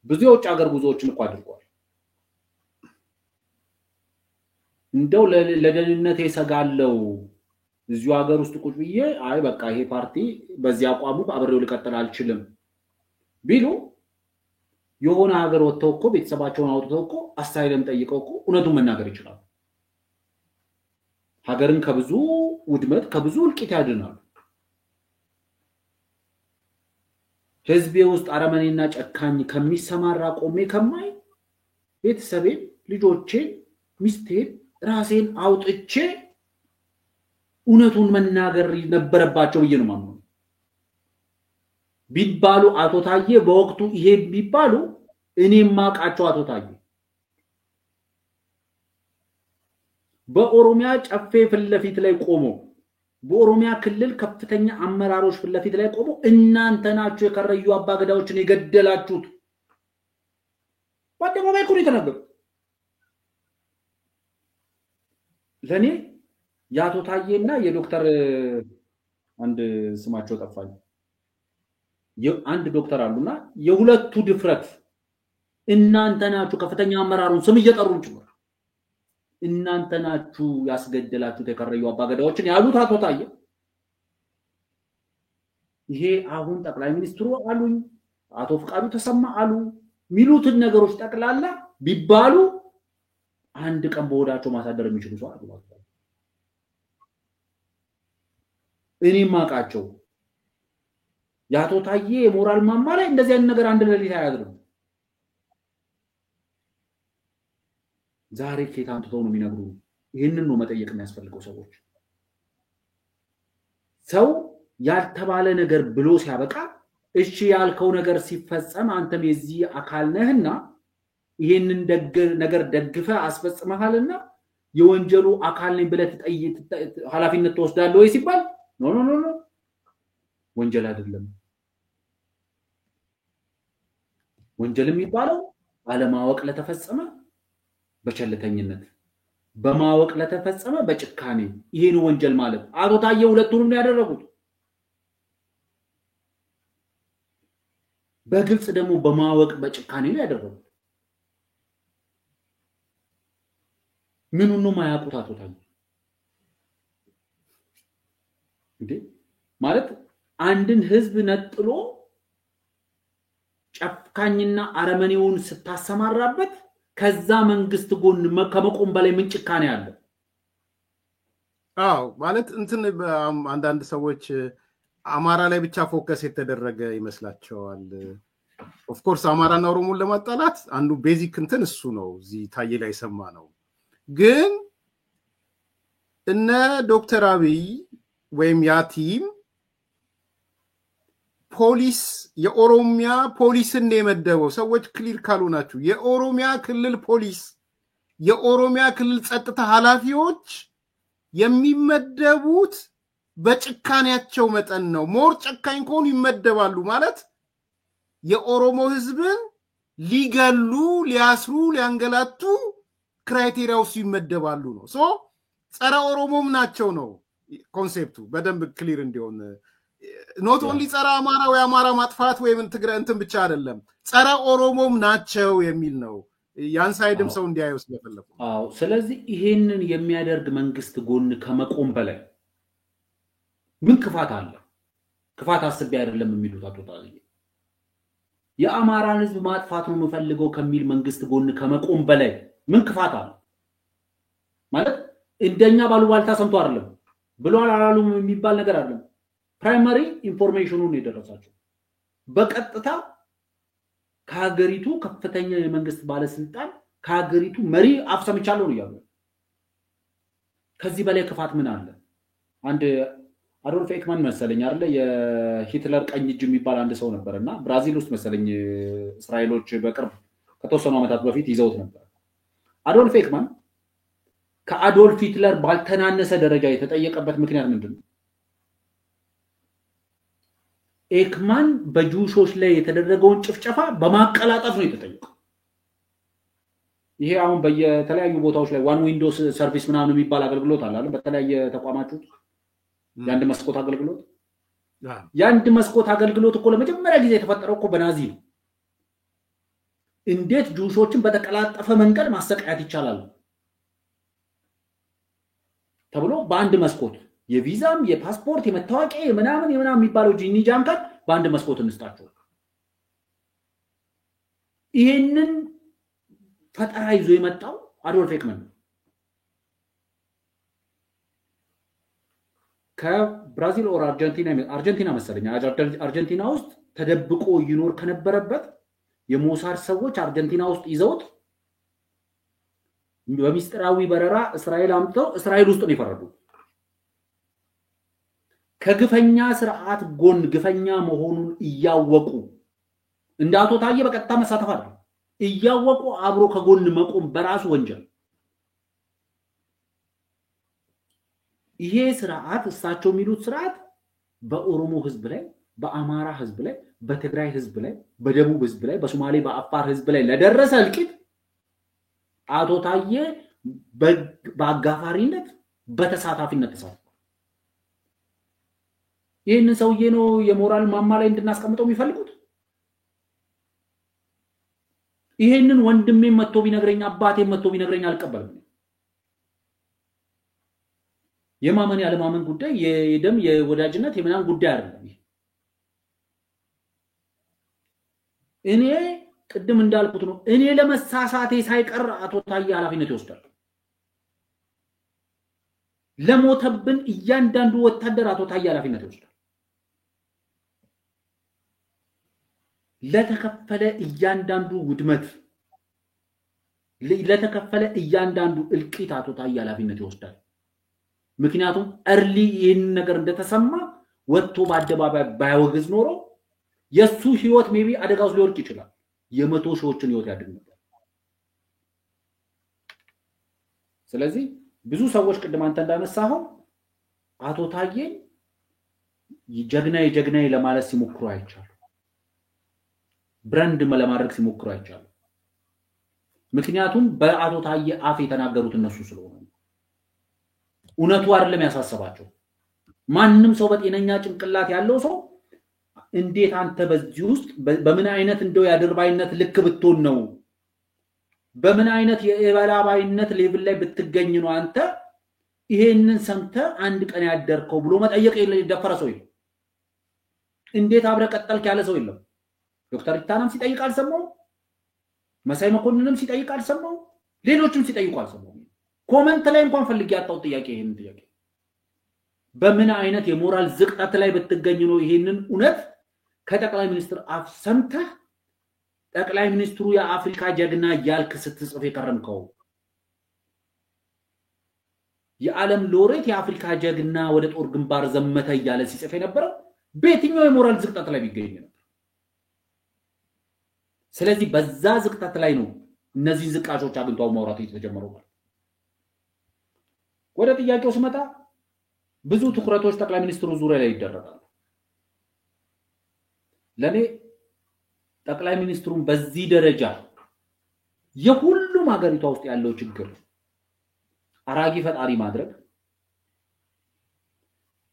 ብዙ የውጭ ሀገር ጉዞዎችን እኮ አድርጓል እንደው ለደህንነት ይሰጋለው እዚሁ ሀገር ውስጥ ቁጭ ብዬ አይ በቃ ይሄ ፓርቲ በዚያ አቋሙ አብሬው ሊቀጥል አልችልም ቢሉ የሆነ ሀገር ወጥተው እኮ ቤተሰባቸውን አውጥተው እኮ አሳይለም ጠይቀው እኮ እውነቱን መናገር ይችላሉ ሀገርን ከብዙ ውድመት ከብዙ እልቂት ያድናሉ ህዝቤ ውስጥ አረመኔና ጨካኝ ከሚሰማራ ቆሜ ከማይ ቤተሰቤን ልጆቼን ሚስቴን ራሴን አውጥቼ እውነቱን መናገር ነበረባቸው ብዬ ነው ማምነው ቢባሉ አቶ ታዬ በወቅቱ ይሄ ቢባሉ እኔም ማቃቸው አቶ ታዬ በኦሮሚያ ጨፌ ፍለፊት ላይ ቆሞ በኦሮሚያ ክልል ከፍተኛ አመራሮች ፍለፊት ላይ ቆሞ እናንተ ናችሁ የከረዩ አባገዳዎችን የገደላችሁት ወደማይ ኩሪ ተናገሩ ለኔ ያቶ ታዬና የዶክተር አንድ ስማቸው ጠፋኝ አንድ ዶክተር አሉና የሁለቱ ድፍረት እናንተ ናችሁ ከፍተኛ አመራሩን ስም እየጠሩን ጭምር እናንተ ናችሁ ያስገደላችሁት የከረዩ አባገዳዎችን ያሉት አቶ ታዬ ይሄ አሁን ጠቅላይ ሚኒስትሩ አሉኝ አቶ ፍቃዱ ተሰማ አሉ ሚሉትን ነገሮች ጠቅላላ ቢባሉ አንድ ቀን በወዳቸው ማሳደር የሚችሉ ሰው አሉ እኔ ማቃቸው ያቶ ታዬ የሞራል ማማ ላይ እንደዚህ አይነት ነገር አንድ ለሊት አያድርም ዛሬ ከታንተው ነው የሚነግሩ ይሄንን ነው መጠየቅ የሚያስፈልገው ሰዎች ሰው ያልተባለ ነገር ብሎ ሲያበቃ እሺ ያልከው ነገር ሲፈጸም አንተም የዚህ አካል ነህና ይሄንን ነገር ደግፈ አስፈጽመሃልና የወንጀሉ አካል ነኝ ብለህ ኃላፊነት ተወስዳለህ ወይ ሲባል ኖ ወንጀል አይደለም ወንጀል የሚባለው አለማወቅ ለተፈጸመ በቸልተኝነት በማወቅ ለተፈጸመ በጭካኔ ይሄ ነው ወንጀል ማለት አቶ ታዬ ሁለቱንም ነው ያደረጉት በግልጽ ደግሞ በማወቅ በጭካኔ ነው ያደረጉት ምኑን ነው ማያውቁት አቶ ታዬ እንዴ ማለት አንድን ህዝብ ነጥሎ ጨካኝና አረመኔውን ስታሰማራበት ከዛ መንግስት ጎን ከመቆም በላይ ምን ጭካኔ አለ አው ማለት እንትን አንዳንድ ሰዎች አማራ ላይ ብቻ ፎከስ የተደረገ ይመስላቸዋል ኦፍ ኮርስ አማራና ኦሮሞን ለማጣላት አንዱ ቤዚክ እንትን እሱ ነው እዚህ ታዬ ላይ ሰማ ነው ግን እነ ዶክተር አብይ ወይም ያ ቲም ፖሊስ የኦሮሚያ ፖሊስን የመደበው ሰዎች ክሊር ካሉ ናችሁ የኦሮሚያ ክልል ፖሊስ የኦሮሚያ ክልል ጸጥታ ኃላፊዎች የሚመደቡት በጭካኔያቸው መጠን ነው ሞር ጨካኝ ከሆኑ ይመደባሉ ማለት የኦሮሞ ህዝብን ሊገሉ ሊያስሩ ሊያንገላቱ ክራይቴሪያው ሲመደባሉ ነው ሶ ጸረ ኦሮሞም ናቸው ነው ኮንሴፕቱ በደንብ ክሊር እንዲሆን ኖት ኦንሊ ጸረ አማራ ወይ አማራ ማጥፋት ወይ ምን ትግረ እንትን ብቻ አይደለም ጸረ ኦሮሞም ናቸው የሚል ነው ያን ሳይድም ሰው እንዲያየው ስለፈለኩ አዎ ስለዚህ ይሄንን የሚያደርግ መንግስት ጎን ከመቆም በላይ ምን ክፋት አለ ክፋት አስቤ አይደለም የሚሉት አቶ ታዬ የአማራን ህዝብ ማጥፋት ነው የምፈልገው ከሚል መንግስት ጎን ከመቆም በላይ ምን ክፋት አለ ማለት እንደኛ ባሉባልታ ሰምቶ አይደለም ብሎ አላሉም የሚባል ነገር አይደለም ፕራይመሪ ኢንፎርሜሽኑን ይደረሳቸው በቀጥታ ከሀገሪቱ ከፍተኛ የመንግስት ባለስልጣን ከሀገሪቱ መሪ አፍሰምቻለሁ ነው ያለው። ከዚህ በላይ ክፋት ምን አለ? አንድ አዶልፍ ኤክማን መሰለኝ አይደለ የሂትለር ቀኝ እጅ የሚባል አንድ ሰው ነበርና ብራዚል ውስጥ መሰለኝ እስራኤሎች በቅርብ ከተወሰኑ ዓመታት በፊት ይዘውት ነበር። አዶልፍ ኤክማን ከአዶልፍ ሂትለር ባልተናነሰ ደረጃ የተጠየቀበት ምክንያት ምንድነው? ኤክማን በጁሾች ላይ የተደረገውን ጭፍጨፋ በማቀላጠፍ ነው የተጠየቀው። ይሄ አሁን በየተለያዩ ቦታዎች ላይ ዋን ዊንዶውስ ሰርቪስ ምናምን የሚባል አገልግሎት አለ አይደል? በተለያየ ተቋማት የአንድ መስኮት አገልግሎት የአንድ መስኮት አገልግሎት እኮ ለመጀመሪያ ጊዜ የተፈጠረው እኮ በናዚ ነው። እንዴት ጁሾችን በተቀላጠፈ መንገድ ማሰቃየት ይቻላል ተብሎ በአንድ መስኮት የቪዛም የፓስፖርት የመታወቂያ የምናምን የሚባለው ጂኒ ጃንካት በአንድ መስኮት እንስጣቸው። ይሄንን ፈጠራ ይዞ የመጣው አዶልፍ ኤክማን ነው። ከብራዚል ኦር አርጀንቲና መሰለኝ አርጀንቲና ውስጥ ተደብቆ ይኖር ከነበረበት የሞሳድ ሰዎች አርጀንቲና ውስጥ ይዘውት በሚስጥራዊ በረራ እስራኤል አምጥተው እስራኤል ውስጥ ነው የፈረዱት። ከግፈኛ ስርዓት ጎን ግፈኛ መሆኑን እያወቁ እንደ አቶ ታዬ በቀጥታ መሳተፍ አይደለም፣ እያወቁ አብሮ ከጎን መቆም በራሱ ወንጀል። ይሄ ስርዓት እሳቸው የሚሉት ስርዓት በኦሮሞ ህዝብ ላይ፣ በአማራ ህዝብ ላይ፣ በትግራይ ህዝብ ላይ፣ በደቡብ ህዝብ ላይ፣ በሶማሌ በአፋር ህዝብ ላይ ለደረሰ እልቂት አቶ ታዬ በአጋፋሪነት በተሳታፊነት ተሳትፏል። ይሄንን ሰውዬ ነው የሞራል ማማ ላይ እንድናስቀምጠው የሚፈልጉት። ይሄንን ወንድሜ መጥቶ ቢነግረኝ አባቴ መጥቶ ቢነግረኝ አልቀበልም። የማመን ያለማመን ጉዳይ የደም የወዳጅነት የምናምን ጉዳይ አይደለም። እኔ ቅድም እንዳልኩት ነው። እኔ ለመሳሳቴ ሳይቀር አቶ ታዬ ኃላፊነት ይወስዳል። ለሞተብን እያንዳንዱ ወታደር አቶ ታዬ ኃላፊነት ይወስዳል። ለተከፈለ እያንዳንዱ ውድመት ለተከፈለ እያንዳንዱ እልቂት አቶ ታዬ ኃላፊነት ይወስዳል። ምክንያቱም እርሊ ይሄን ነገር እንደተሰማ ወጥቶ በአደባባይ ባይወግዝ ኖሮ የሱ ህይወት ሜቢ አደጋ ውስጥ ሊወድቅ ይችላል። የመቶ ሺዎችን ህይወት ያድን ነበር። ስለዚህ ብዙ ሰዎች ቅድም አንተ እንዳነሳኸው አቶ ታዬ ጀግናዬ ለማለት ሲሞክሩ አይቻሉ። ብራንድ ለማድረግ ሲሞክሩ አይቻሉ። ምክንያቱም በአቶ ታዬ አፍ የተናገሩት እነሱ ስለሆነ እውነቱ አይደለም ያሳሰባቸው። ማንም ሰው በጤነኛ ጭንቅላት ያለው ሰው እንዴት አንተ በዚህ ውስጥ በምን አይነት እንደው ያድርባይነት ልክ ብትሆን ነው በምን አይነት የባላባይነት ሌቭል ላይ ብትገኝ ነው አንተ ይሄንን ሰምተ አንድ ቀን ያደርከው ብሎ መጠየቅ የደፈረ ሰው የለም። እንዴት አብረ ቀጠልክ ያለ ሰው የለም። ዶክተር ኢታናም ሲጠይቅ አልሰማው፣ መሳይ መኮንንም ሲጠይቅ አልሰማው፣ ሌሎችም ሲጠይቁ አልሰማው። ኮሜንት ላይ እንኳን ፈልጌ ያጣው ጥያቄ ይሄንን ጥያቄ በምን አይነት የሞራል ዝቅጠት ላይ ብትገኝ ነው ይሄንን እውነት ከጠቅላይ ሚኒስትር አፍ ሰምተህ ጠቅላይ ሚኒስትሩ የአፍሪካ ጀግና ያልክ ስትጽፍ የከረምከው? የዓለም ሎሬት የአፍሪካ ጀግና ወደ ጦር ግንባር ዘመተ እያለ ሲጽፍ የነበረው በየትኛው የሞራል ዝቅጠት ላይ ቢገኝ ነበር? ስለዚህ በዛ ዝቅጠት ላይ ነው እነዚህ ዝቃሾች አግኝተው ማውራት የተጀመረው። ወደ ጥያቄው ስመጣ ብዙ ትኩረቶች ጠቅላይ ሚኒስትሩ ዙሪያ ላይ ይደረጋሉ። ለኔ ጠቅላይ ሚኒስትሩን በዚህ ደረጃ የሁሉም ሀገሪቷ ውስጥ ያለው ችግር አራጊ ፈጣሪ ማድረግ፣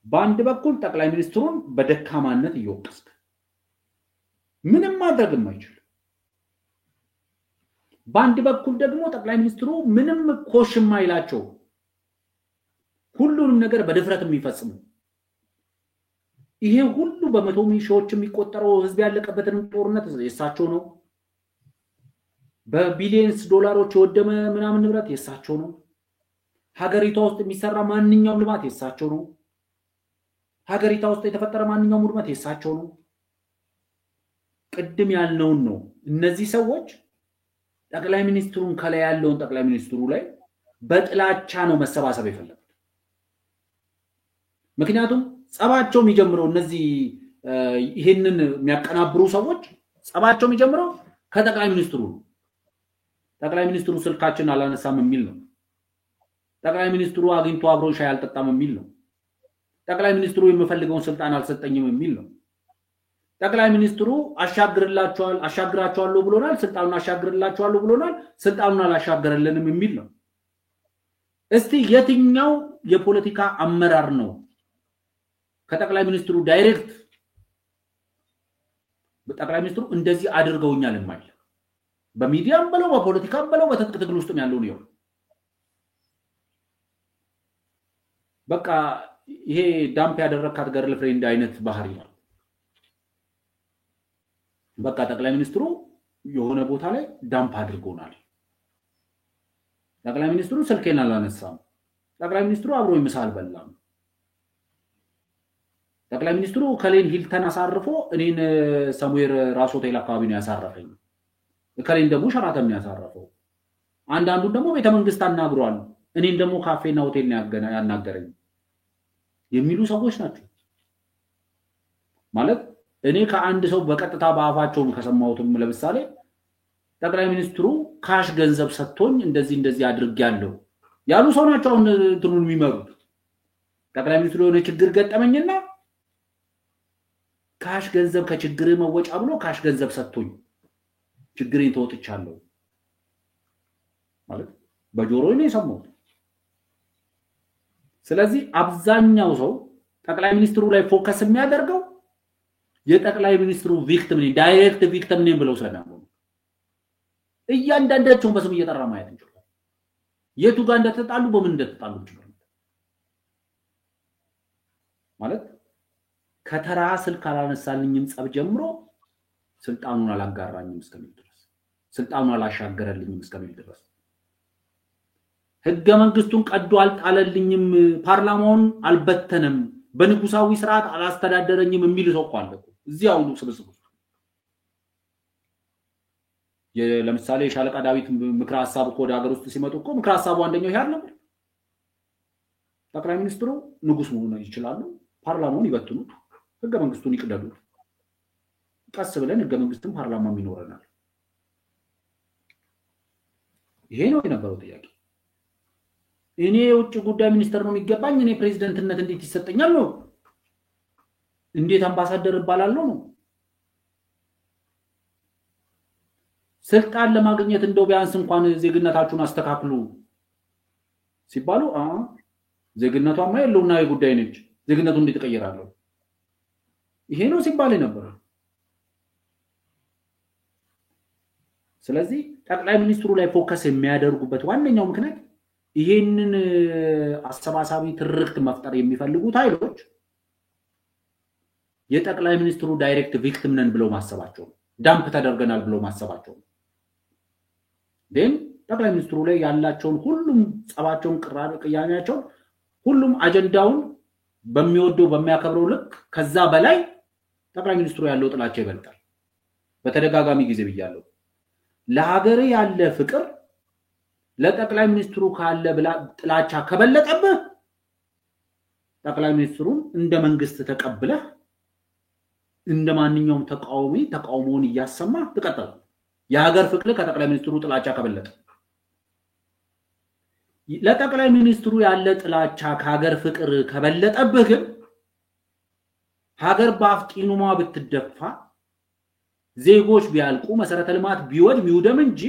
በአንድ በኩል ጠቅላይ ሚኒስትሩን በደካማነት እየወቀስክ ምንም ማድረግ የማይችል፣ በአንድ በኩል ደግሞ ጠቅላይ ሚኒስትሩ ምንም ኮሽ የማይላቸው ሁሉንም ነገር በድፍረት የሚፈጽሙ፣ ይሄ ሁሉ በመቶ ሺዎች የሚቆጠረው ህዝብ ያለቀበትን ጦርነት የሳቸው ነው። በቢሊየንስ ዶላሮች የወደመ ምናምን ንብረት የሳቸው ነው። ሀገሪቷ ውስጥ የሚሰራ ማንኛውም ልማት የሳቸው ነው። ሀገሪቷ ውስጥ የተፈጠረ ማንኛውም ውድመት የሳቸው ነው። ቅድም ያልነውን ነው እነዚህ ሰዎች ጠቅላይ ሚኒስትሩን ከላይ ያለውን ጠቅላይ ሚኒስትሩ ላይ በጥላቻ ነው መሰባሰብ የፈለጉት ምክንያቱም ጸባቸው የሚጀምረው እነዚህ ይሄንን የሚያቀናብሩ ሰዎች ጸባቸው የሚጀምረው ከጠቅላይ ሚኒስትሩ ነው ጠቅላይ ሚኒስትሩ ስልካችን አላነሳም የሚል ነው ጠቅላይ ሚኒስትሩ አግኝቶ አብሮ ሻይ አልጠጣም የሚል ነው ጠቅላይ ሚኒስትሩ የሚፈልገውን ስልጣን አልሰጠኝም የሚል ነው ጠቅላይ ሚኒስትሩ አሻግራቸዋለሁ ብሎናል ስልጣኑን አሻግርላቸዋለሁ ብሎናል ስልጣኑን አላሻገረልንም የሚል ነው እስቲ የትኛው የፖለቲካ አመራር ነው ከጠቅላይ ሚኒስትሩ ዳይሬክት ጠቅላይ ሚኒስትሩ እንደዚህ አድርገውኛል የማይል በሚዲያም በለው በፖለቲካም በለው በትጥቅ ትግል ውስጥም ያለው ነው በቃ ይሄ ዳምፕ ያደረካት ገርል ፍሬንድ አይነት ባህሪ ነው በቃ ጠቅላይ ሚኒስትሩ የሆነ ቦታ ላይ ዳምፕ አድርጎናል ጠቅላይ ሚኒስትሩ ስልኬን አላነሳም ጠቅላይ ሚኒስትሩ አብሮ ይምሳል በላም ጠቅላይ ሚኒስትሩ ከሌን ሂልተን አሳርፎ እኔን ሰሙዌር ራስ ሆቴል አካባቢ ነው ያሳረፈኝ ከሌን ደግሞ ሸራተን ነው ያሳረፈው አንዳንዱ ደግሞ ቤተ መንግስት አናግሯል እኔን ደግሞ ካፌና ሆቴል ነው ያናገረኝ የሚሉ ሰዎች ናቸው ማለት እኔ ከአንድ ሰው በቀጥታ በአፋቸው ከሰማሁትም ለምሳሌ ጠቅላይ ሚኒስትሩ ካሽ ገንዘብ ሰጥቶኝ እንደዚህ አድርጌያለሁ ያሉ ሰው ናቸው እንትኑን የሚመሩት ጠቅላይ ሚኒስትሩ የሆነ ችግር ገጠመኝና ካሽ ገንዘብ ከችግር መወጫ ብሎ ካሽ ገንዘብ ሰጥቶኝ ችግሬን ተወጥቻለሁ ማለት በጆሮዬ ነው የሰማሁት ስለዚህ አብዛኛው ሰው ጠቅላይ ሚኒስትሩ ላይ ፎከስ የሚያደርገው የጠቅላይ ሚኒስትሩ ቪክቲም ነኝ ዳይሬክት ቪክቲም ነኝ ብለው ስለናሉ እያንዳንዳቸው በስም እየጠራ ማየት እንችላለን የቱ ጋር እንደተጣሉ በምን እንደተጣሉ ይችላል ማለት ከተራ ስልክ አላነሳልኝም ጸብ ጀምሮ ስልጣኑን አላጋራኝም እስከሚል ድረስ ስልጣኑን አላሻገረልኝም እስከሚል ድረስ ህገ መንግስቱን ቀዶ አልጣለልኝም ፓርላማውን አልበተነም በንጉሳዊ ስርዓት አላስተዳደረኝም የሚል ሰው አለ እዚያው ነው ስብስብ ለምሳሌ ሻለቃ ዳዊት ምክራ ሐሳብ ወደ ሀገር ውስጥ ሲመጡ ምክራ ሐሳቡ አንደኛው ይሄ ነበር ጠቅላይ ሚኒስትሩ ንጉስ መሆን ይችላሉ ፓርላማውን ይበትኑት ህገ መንግስቱን ይቀደዱ ቀስ ብለን ህገ መንግስቱን ፓርላማው ይኖረናል ይሄ ነው የነበረው ጥያቄ እኔ የውጭ ጉዳይ ሚኒስተር ነው የሚገባኝ እኔ ፕሬዝዳንትነት እንዴት ይሰጠኛል ነው እንዴት አምባሳደር ባላለው ነው ስልጣን ለማግኘት እንደው ቢያንስ እንኳን ዜግነታችሁን አስተካክሉ ሲባሉ ዜግነቷማ የለውና የጉዳይ ነች ዜግነቱን እንዴት ተቀየራለሁ ይሄ ነው ሲባል ነበር ስለዚህ ጠቅላይ ሚኒስትሩ ላይ ፎከስ የሚያደርጉበት ዋነኛው ምክንያት ይሄንን አሰባሳቢ ትርክት መፍጠር የሚፈልጉት ኃይሎች የጠቅላይ ሚኒስትሩ ዳይሬክት ቪክቲም ነን ብለው ማሰባቸው ዳምፕ ተደርገናል ብለው ማሰባቸው ጠቅላይ ሚኒስትሩ ላይ ያላቸውን ሁሉም ጸባቸውን ቅያሜያቸው ሁሉም አጀንዳውን በሚወደው በሚያከብረው ልክ ከዛ በላይ ጠቅላይ ሚኒስትሩ ያለው ጥላቻ ይበልጣል በተደጋጋሚ ጊዜ ብያለሁ ለሀገር ያለ ፍቅር ለጠቅላይ ሚኒስትሩ ካለ ጥላቻ ከበለጠብህ ጠቅላይ ሚኒስትሩን እንደ መንግስት ተቀብለህ እንደማንኛውም ተቃውሞውን እያሰማ ተቀጠለ የሀገር ፍቅር ከጠቅላይ ሚኒስትሩ ጥላቻ ከበለጠ ለጠቅላይ ሚኒስትሩ ያለ ጥላቻ ከሀገር ፍቅር ከበለጠብህ ግን ሀገር ባፍጢኑማ ብትደፋ ዜጎች ቢያልቁ መሰረተ ልማት ቢወድ ሚውደም እንጂ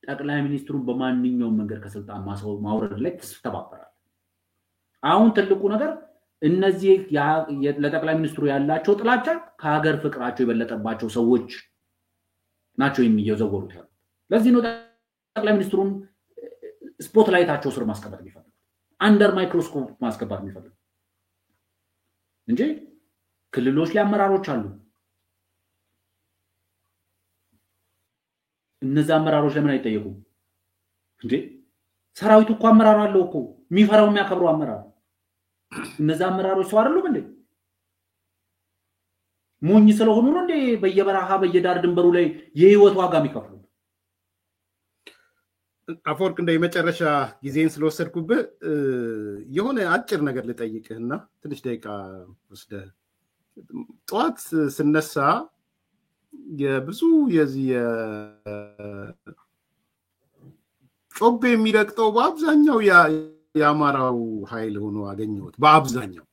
ጠቅላይ ሚኒስትሩን በማንኛውም መንገድ ከስልጣን ማውረድ ላይ ተስተባበራል አሁን ትልቁ ነገር እነዚህ ለጠቅላይ ሚኒስትሩ ያላቸው ጥላቻ ከሀገር ፍቅራቸው የበለጠባቸው ሰዎች ናቸው የሚየዘወሩት ያለው ለዚህ ነው ጠቅላይ ሚኒስትሩን ስፖትላይታቸው ስር ማስቀመጥ የሚፈልጉት አንደር ማይክሮስኮፕ ማስቀመጥ የሚፈልጉት እንጂ ክልሎች ላይ አመራሮች አሉ እነዛ አመራሮች ለምን አይጠየቁም እንዴ ሰራዊቱ እኮ አመራር አለው እኮ የሚፈራው የሚያከብረው አመራር እነዛ አመራሮች ሰው አይደሉም እንዴ ሞኝ ስለሆኑ ነው እንዴ በየበረሃ በየዳር ድንበሩ ላይ የህይወት ዋጋ የሚከፍሉት? አፈወርቅ እንደ የመጨረሻ ጊዜን ስለወሰድኩብህ የሆነ አጭር ነገር ልጠይቅህና ትንሽ ደቂቃ ወስደህ ጠዋት ስነሳ የብዙ የዚህ ጮቤ የሚረግጠው በአብዛኛው የአማራው ኃይል ሆኖ አገኘሁት። በአብዛኛው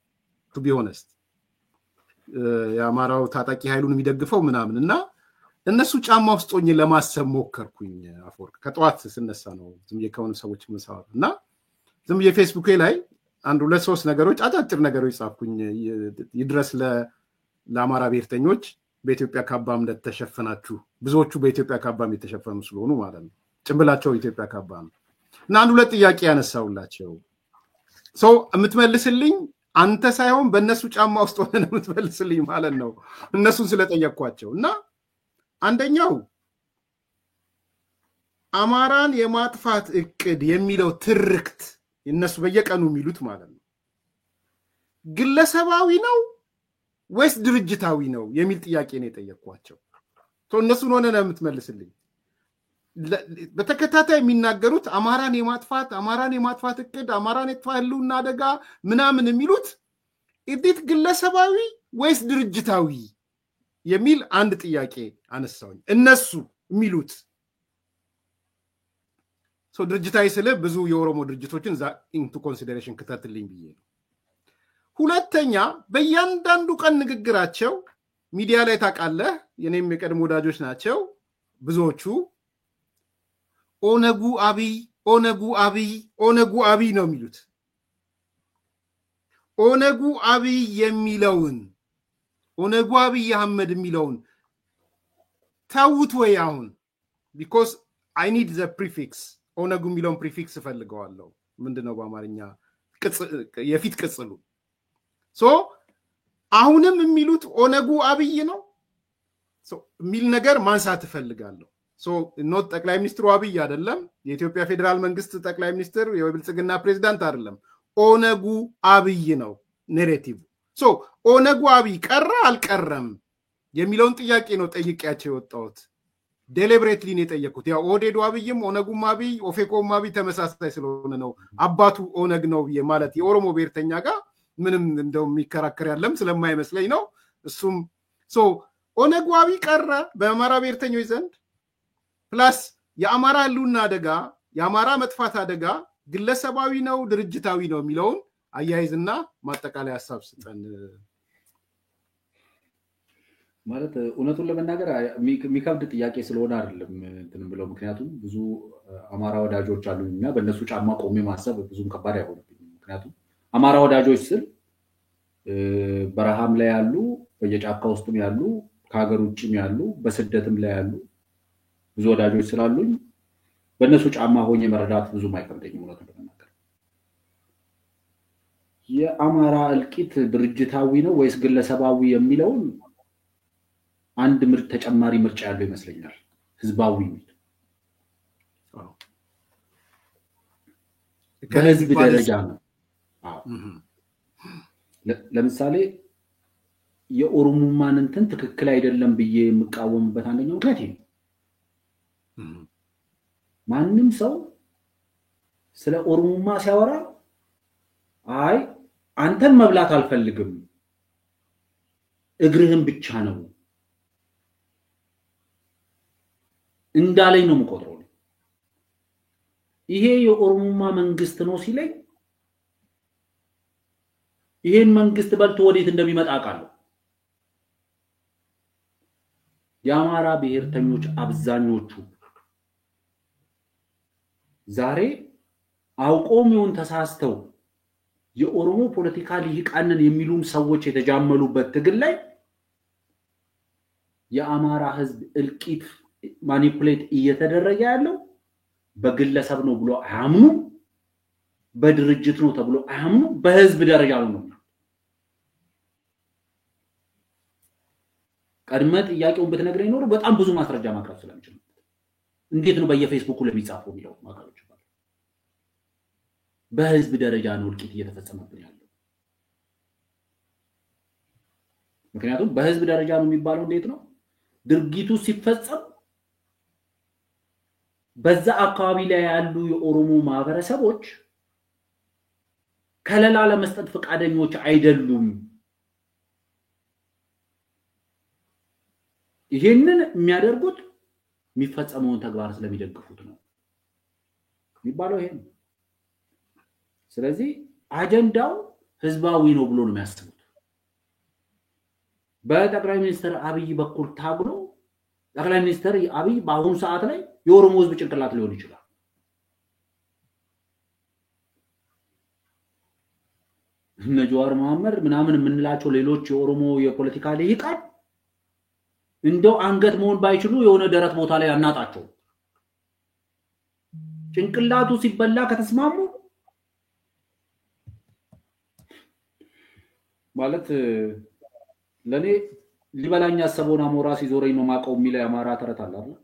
ቱ ቢ ሆነስት የአማራው ታጣቂ ኃይሉን የሚደግፈው ምናምን እና እነሱ ጫማ ውስጥ ሆኜ ለማሰብ ሞከርኩኝ። አፈወርቅ ከጠዋት ስነሳ ነው ዝም ብዬ ከሆኑ ሰዎች ምሳወራ እና ዝም ብዬ ፌስቡኬ ላይ አንድ ሁለት ሶስት ነገሮች አጫጭር ነገሮች ጻፍኩኝ። ይድረስ ለአማራ ብሔርተኞች በኢትዮጵያ ካባም እንደተሸፈናችሁ፣ ብዙዎቹ በኢትዮጵያ ካባም የተሸፈኑ ስለሆኑ ማለት ነው። ጭንብላቸው ኢትዮጵያ ካባ ነው እና አንድ ሁለት ጥያቄ ያነሳውላቸው ሰው የምትመልስልኝ አንተ ሳይሆን በእነሱ ጫማ ውስጥ ሆነ ነው የምትመልስልኝ ማለት ነው፣ እነሱን ስለጠየቅኳቸው እና አንደኛው አማራን የማጥፋት እቅድ የሚለው ትርክት እነሱ በየቀኑ የሚሉት ማለት ነው ግለሰባዊ ነው ወይስ ድርጅታዊ ነው የሚል ጥያቄ ነው የጠየቅኳቸው። እነሱን ሆነ ነው የምትመልስልኝ። በተከታታይ የሚናገሩት አማራን የማጥፋት እቅድ፣ አማራን የህልውና አደጋ ምናምን የሚሉት እንዴት ግለሰባዊ ወይስ ድርጅታዊ የሚል አንድ ጥያቄ አነሳውኝ። እነሱ የሚሉት ድርጅታዊ ስለ ብዙ የኦሮሞ ድርጅቶችን ኢንቱ ኮንሲደሬሽን ክተትልኝ ብዬ ነው። ሁለተኛ በእያንዳንዱ ቀን ንግግራቸው ሚዲያ ላይ ታውቃለህ፣ የኔም የቀድሞ ወዳጆች ናቸው ብዙዎቹ ኦነጉ አብይ ነው የሚሉት። ኦነጉ አብይ የሚለውን ኦነጉ አብይ አህመድ የሚለውን ታውት ወይ አሁን ቢኮዝ አይ ኒድ ዘ ፕሪፊክስ ኦነጉ የሚለውን ፕሪፊክስ እፈልገዋለሁ። ምንድነው በአማርኛ የፊት ቅጽሉ? አሁንም የሚሉት ኦነጉ አብይ ነው የሚል ነገር ማንሳት እፈልጋለሁ። ኖት ጠቅላይ ሚኒስትሩ አብይ አይደለም፣ የኢትዮጵያ ፌዴራል መንግስት ጠቅላይ ሚኒስትር የብልጽግና ፕሬዚዳንት አይደለም፣ ኦነጉ አብይ ነው ኔሬቲቭ። ኦነጉ አብይ ቀረ አልቀረም የሚለውን ጥያቄ ነው ጠይቄያቸው የወጣሁት። ዴሊብሬትሊ ነው የጠየቁት። ያው ኦህዴዱ አብይም ኦነጉም አብይ ኦፌኮም አብይ ተመሳሳይ ስለሆነ ነው አባቱ ኦነግ ነው ማለት የኦሮሞ ብሔርተኛ ጋር ምንም እንደው የሚከራከር ያለም ስለማይመስለኝ ነው። እሱም ኦነጉ አብይ ቀረ በአማራ ብሔርተኞች ዘንድ ፕላስ የአማራ ህልውና አደጋ የአማራ መጥፋት አደጋ ግለሰባዊ ነው ድርጅታዊ ነው የሚለውን አያይዝና ማጠቃለያ ሐሳብ ስጠን። ማለት እውነቱን ለመናገር የሚከብድ ጥያቄ ስለሆነ አይደለም እንትን ብለው፣ ምክንያቱም ብዙ አማራ ወዳጆች አሉኝና በእነሱ ጫማ ቆሜ ማሰብ ብዙም ከባድ አይሆንብኝም። ምክንያቱም አማራ ወዳጆች ስል በረሃም ላይ ያሉ፣ በየጫካ ውስጥም ያሉ፣ ከሀገር ውጭም ያሉ፣ በስደትም ላይ ያሉ ብዙ ወዳጆች ስላሉኝ በእነሱ ጫማ ሆኜ መረዳት ብዙም አይከብደኝም። እውነቱን ለመናገር የአማራ እልቂት ድርጅታዊ ነው ወይስ ግለሰባዊ የሚለውን አንድ ተጨማሪ ምርጫ ያለው ይመስለኛል። ህዝባዊ ሚል በህዝብ ደረጃ ነው። ለምሳሌ የኦሮሞማን እንትን ትክክል አይደለም ብዬ የምቃወምበት አንደኛው ምክንያት ነው። ማንም ሰው ስለ ኦሮሞማ ሲያወራ አይ አንተን መብላት አልፈልግም እግርህን ብቻ ነው እንዳለኝ ነው የምቆጥረው። ይሄ የኦሮሞማ መንግስት ነው ሲለኝ ይሄን መንግስት በልቶ ወዴት እንደሚመጣ አውቃለሁ። የአማራ ብሔርተኞች አብዛኞቹ ዛሬ አውቆም ይሁን ተሳስተው የኦሮሞ ፖለቲካ ሊቃንን የሚሉም ሰዎች የተጃመሉበት ትግል ላይ የአማራ ህዝብ እልቂት ማኒፑሌት እየተደረገ ያለው በግለሰብ ነው ብሎ አያምኑ፣ በድርጅት ነው ተብሎ አያምኑ፣ በህዝብ ደረጃ ነው። ቀድመ ጥያቄውን ብትነግረኝ ኖሮ በጣም ብዙ ማስረጃ ማቅረብ ስለምችል እንዴት ነው በየፌስቡኩ ለሚጻፈው የሚለው ማቅረብ ይችላል። በህዝብ ደረጃ ነው እልቂት እየተፈጸመብን ያለው። ምክንያቱም በህዝብ ደረጃ ነው የሚባለው እንዴት ነው ድርጊቱ ሲፈጸም በዛ አካባቢ ላይ ያሉ የኦሮሞ ማህበረሰቦች ከለላ ለመስጠት ፈቃደኞች አይደሉም ይሄንን የሚያደርጉት የሚፈጸመውን ተግባር ስለሚደግፉት ነው የሚባለው ይሄ ነው ስለዚህ አጀንዳው ህዝባዊ ነው ብሎ ነው የሚያስቡት በጠቅላይ ሚኒስትር አብይ በኩል ታግሎ ጠቅላይ ሚኒስትር አብይ በአሁኑ ሰዓት ላይ የኦሮሞ ህዝብ ጭንቅላት ሊሆን ይችላል እነ ጀዋር መሐመድ ምናምን የምንላቸው ሌሎች የኦሮሞ የፖለቲካ ልሂቃን እንደው አንገት መሆን ባይችሉ የሆነ ደረት ቦታ ላይ አናጣቸው ጭንቅላቱ ሲበላ ከተስማሙ ማለት ለኔ ሊበላኛ ያሰበውን አሞራ ሲዞረኝ ነው ማቀው የሚለው የአማራ ተረት አለ አይደል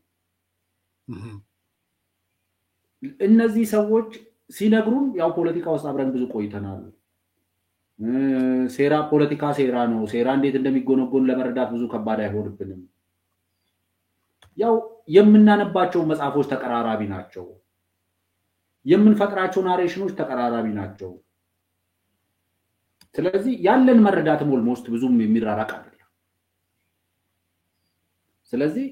እነዚህ ሰዎች ሲነግሩን ያው ፖለቲካ ውስጥ አብረን ብዙ ቆይተናል ሴራ ፖለቲካ ሴራ ነው ሴራ እንዴት እንደሚጎነጎን ለመረዳት ብዙ ከባድ አይሆንብንም ያው የምናነባቸው መጽሐፎች ተቀራራቢ ናቸው የምንፈጥራቸው ናሬሽኖች ተቀራራቢ ናቸው ስለዚህ ያለን መረዳትም ኦልሞስት ብዙም የሚራራቅ አይደለም ስለዚህ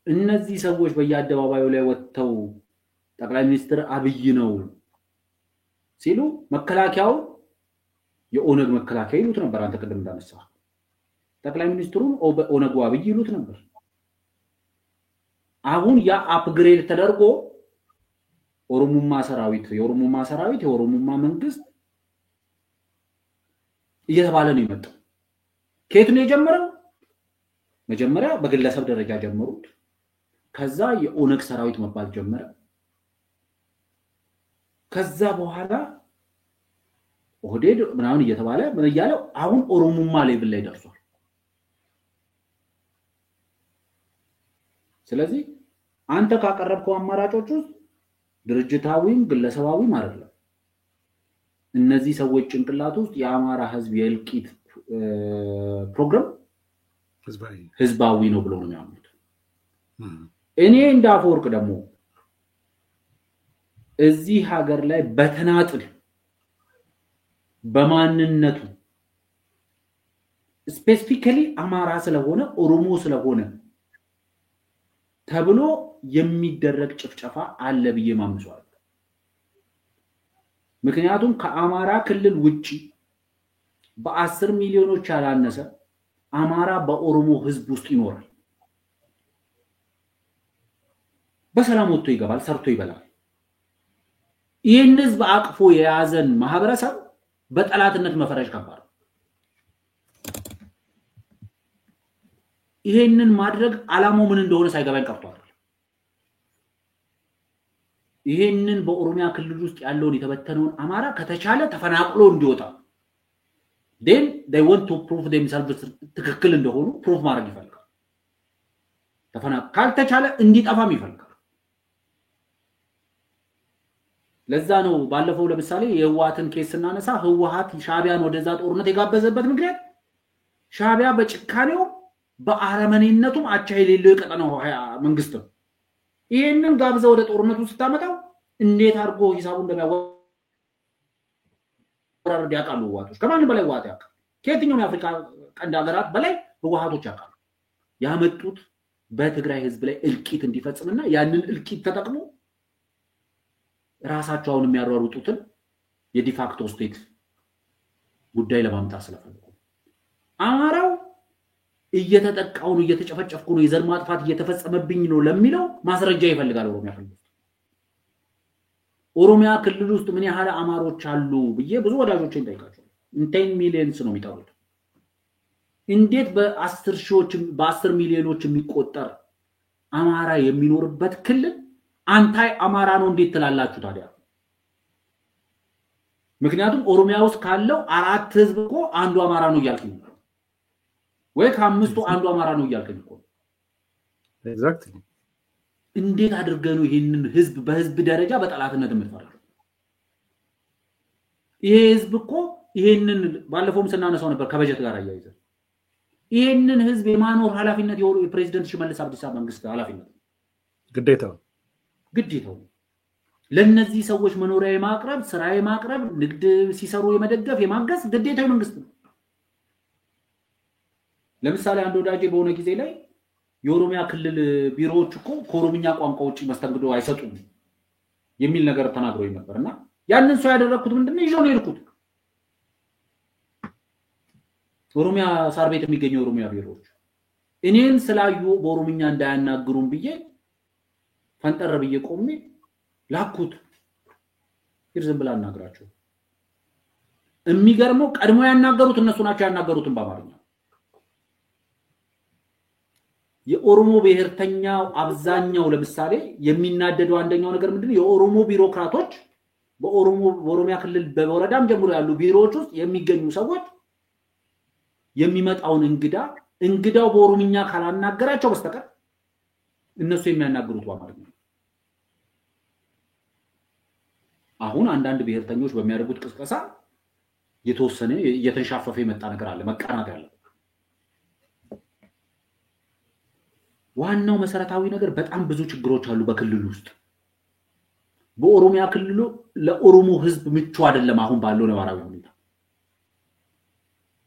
እነዚህ ሰዎች በየአደባባዩ ላይ ወጥተው ጠቅላይ ሚኒስትር አብይ ነው ሲሉ መከላከያው የኦነግ መከላከያ ይሉት ነበር አንተ ቀደም እንዳነሳ ጠቅላይ ሚኒስትሩን ኦነግ አብይ ይሉት ነበር አሁን ያ አፕግሬድ ተደርጎ ኦሮሞማ ሰራዊት የኦሮሞማ መንግስት እየተባለ ነው የመጣው ከየት ነው የጀመረው መጀመሪያ በግለሰብ ደረጃ ጀመሩት ከዛ የኦነግ ሰራዊት መባል ጀመረ ከዛ በኋላ ኦህዴድ ምናምን እየተባለ ምን ይያለው አሁን ኦሮሞማ ሌቭል ላይ ደርሷል ስለዚህ አንተ ካቀረብከው አማራጮች ውስጥ ድርጅታዊም ግለሰባዊም አይደለም እነዚህ ሰዎች ጭንቅላት ውስጥ የአማራ ህዝብ የልቂት ፕሮግራም ህዝባዊ ነው ብሎ ነው የሚያምኑት እኔ እንዳፎርቅ ደግሞ እዚህ ሀገር ላይ በተናጥል በማንነቱ ስፔሲፊካሊ አማራ ስለሆነ ኦሮሞ ስለሆነ ተብሎ የሚደረግ ጭፍጨፋ አለ ብዬ ማምነዋል ምክንያቱም ከአማራ ክልል ውጪ በ10 ሚሊዮኖች ያላነሰ አማራ በኦሮሞ ህዝብ ውስጥ ይኖራል በሰላም ወጥቶ ይገባል ሰርቶ ይበላል ይህን ህዝብ አቅፎ የያዘን ማህበረሰብ በጠላትነት መፈረጅ ከባድ ይሄንን ማድረግ አላማው ምን እንደሆነ ሳይገባኝ ቀርቷል ይሄንን በኦሮሚያ ክልል ውስጥ ያለውን የተበተነውን አማራ ከተቻለ ተፈናቅሎ እንዲወጣ then they want to prove themselves ትክክል እንደሆኑ ፕሩፍ ማድረግ ይፈልጋል ካልተቻለ እንዲጠፋም ይፈልጋል ለዛ ነው ባለፈው ለምሳሌ የህዋትን ኬስ እናነሳ ህዋት ሻቢያን ወደዛ ጦርነት የጋበዘበት ምክንያት ሻቢያ በጭካኔው በአረመኔነቱም አቻ የሌለው የቀጠናው መንግስት ነው ይሄንን ጋብዘው ወደ ጦርነቱ ስታመጣው እንዴት አርጎ ሂሳቡ እንደሚያወራርድ ያቃሉ ህዋቶች ከማን በላይ ህዋት ያቃሉ ከየትኛው የአፍሪካ ቀንድ ሀገራት በላይ ህዋቶች ያቃሉ ያመጡት በትግራይ ህዝብ ላይ እልቂት እንዲፈጽምና ያንን እልቂት ተጠቅሞ ራሳቸው አሁን የሚያሯሩጡትን የዲፋክቶ ስቴት ጉዳይ ለማምጣት ስለፈለጉ አማራው እየተጠቃው ነው እየተጨፈጨፍኩ ነው የዘር ማጥፋት እየተፈጸመብኝ ነው ለሚለው ማስረጃ ይፈልጋል ኦሮሚያ ክልል ውስጥ ምን ያህል አማሮች አሉ ብዬ ብዙ ወዳጆችን ጠይቃቸው 10 ሚሊዮንስ ነው የሚጠሩት እንዴት በ10 ሺዎች በ10 ሚሊዮኖች የሚቆጠር አማራ የሚኖርበት ክልል አንታይ አማራ ነው እንዴት ትላላችሁ ታዲያ ምክንያቱም ኦሮሚያ ውስጥ ካለው 4 ህዝብ እኮ አንዱ አማራ ነው ይያልከኝ ወይ ከአምስቱ አንዱ አማራ ነው ይያልከኝ እኮ ኤግዛክትሊ እንዴት አድርገው ይሄንን ህዝብ በህዝብ ደረጃ በጠላትነት የምትፈራው ይሄ ህዝብ እኮ ይሄንን ባለፈውም ስናነሳው ነበር ከበጀት ጋር አያይዘን ይሄንን ህዝብ የማኖር ኃላፊነት የፕሬዝዳንት ሽመልስ አብዲሳ መንግስት ኃላፊነት ግዴታው ለነዚህ ሰዎች መኖሪያ የማቅረብ ስራ የማቅረብ ንግድ ሲሰሩ የመደገፍ የማገዝ ግዴታው መንግስት ነው። ለምሳሌ አንድ ወዳጄ በሆነ ጊዜ ላይ የኦሮሚያ ክልል ቢሮዎች እኮ ከኦሮምኛ ቋንቋ ውጪ መስተንግዶ አይሰጡም የሚል ነገር ተናግሮኝ ነበርና ያንን ሰው ያደረኩት ምንድነው ይዞ ነው የልኩት ኦሮሚያ ሳር ቤት የሚገኘው ኦሮሚያ ቢሮዎች እኔን ስላዩ በኦሮምኛ እንዳያናግሩም ብዬ ፈንጠር ብዬ ቆሜ ላኩት ይርዝም ብላ አናግራቸው የሚገርመው ቀድሞ ያናገሩት እነሱ ናቸው ያናገሩትን በአማርኛ የኦሮሞ ብሔርተኛው አብዛኛው ለምሳሌ የሚናደደው አንደኛው ነገር ምንድነው የኦሮሞ ቢሮክራቶች በኦሮሚያ ክልል በወረዳም ጀምሮ ያሉ ቢሮዎች ውስጥ የሚገኙ ሰዎች የሚመጣውን እንግዳው በኦሮምኛ ካላናገራቸው በስተቀር እነሱ የሚያናግሩት በአማርኛ አሁን አንዳንድ ብሔርተኞች በሚያደርጉት ቅስቀሳ የተወሰነ እየተንሻፈፈ የመጣ ነገር አለ መቀናት ያለ ዋናው መሰረታዊ ነገር በጣም ብዙ ችግሮች አሉ በክልሉ ውስጥ በኦሮሚያ ክልሉ ለኦሮሞ ህዝብ ምቹ አይደለም አሁን ባለው ነባራዊ ሁኔታ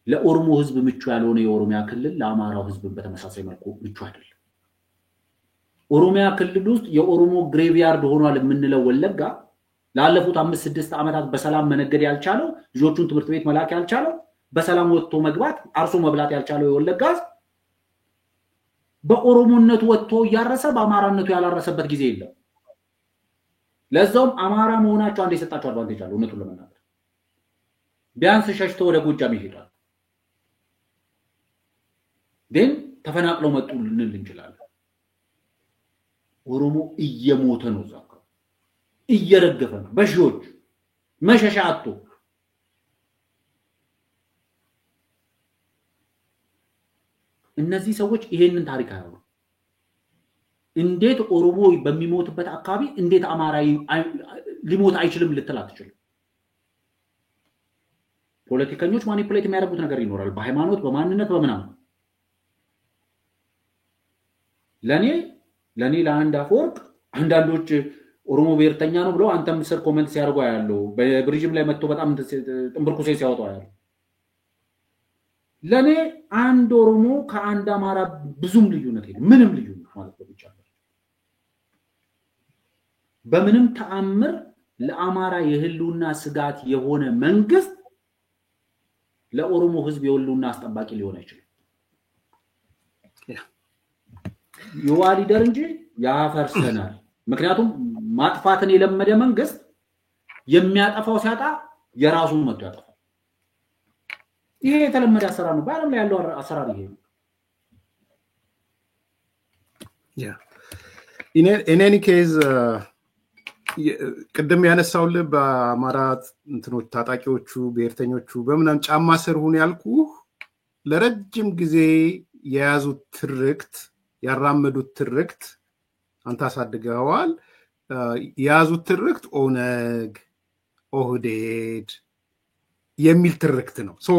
ለኦሮሞ ህዝብ ምቹ ያልሆነ የኦሮሚያ ክልል ለአማራው ህዝብ በተመሳሳይ መልኩ ምቹ አይደለም ኦሮሚያ ክልል ውስጥ የኦሮሞ ግሬቪያርድ ሆኗል የምንለው ወለጋ ላለፉት 5-6 አመታት በሰላም መነገድ ያልቻለው ልጆቹን ትምህርት ቤት መላክ ያልቻለው በሰላም ወጥቶ መግባት አርሶ መብላት ያልቻለው የወለጋ በኦሮሞነቱ ወጥቶ ያረሰ በአማራነቱ ያላረሰበት ጊዜ የለም ለዛውም አማራ መሆናቸው አንዴ ሰጣቸው አድቫንቴጅ አለው እነቱን ለመናገር ቢያንስ ሸሽቶ ወደ ጎጃም ይሄዳል ግን ተፈናቅለው መጡ ልንል እንችላለን ኦሮሞ እየሞተ ነው ዛካ እየረገፈ ነው በሺዎች መሸሻ አጥቶ እነዚህ ሰዎች ይሄንን ታሪክ አያውቁ እንዴት ኦሮሞ በሚሞትበት አካባቢ እንዴት አማራ ሊሞት አይችልም ልትል አትችልም ፖለቲከኞች ማኒፑሌት የሚያደርጉት ነገር ይኖራል በሃይማኖት በማንነት በመናም ለኔ ለአንድ አፈወርቅ አንዳንዶች ኦሮሞ ብሔርተኛ ነው ብለው አንተም ስር ኮሜንት ሲያርጉ ያለው በብሪጅም ላይ መጥቶ በጣም ጥምብርኩሴ ሲያወጣው ያለው ለኔ አንድ ኦሮሞ ከአንድ አማራ ብዙም ልዩነት የለም ምንም ልዩነት ማለት ነው ብቻ በምንም ተአምር ለአማራ የህልውና ስጋት የሆነ መንግስት ለኦሮሞ ህዝብ የህልውና አስጠባቂ ሊሆን አይችልም የዋ ሊደር እንጂ ያፈርሰናል ምክንያቱም ማጥፋትን የለመደ መንግስት የሚያጠፋው ሲያጣ የራሱን መጥቶ ያጠፋል ይሄ የተለመደ አሰራር ነው በአለም ላይ ያለው አሰራር ይሄ ነው in any case ቅድም ያነሳውልህ በአማራ እንትኖች ታጣቂዎቹ ብሔርተኞቹ በመናም ጫማ ስር ሆነ ያልኩ ለረጅም ጊዜ የያዙት ትርክት ያራመዱት ትርክት አንተ አሳድገዋል የያዙት ትርክት ኦነግ ኦህዴድ የሚል ትርክት ነው ሶ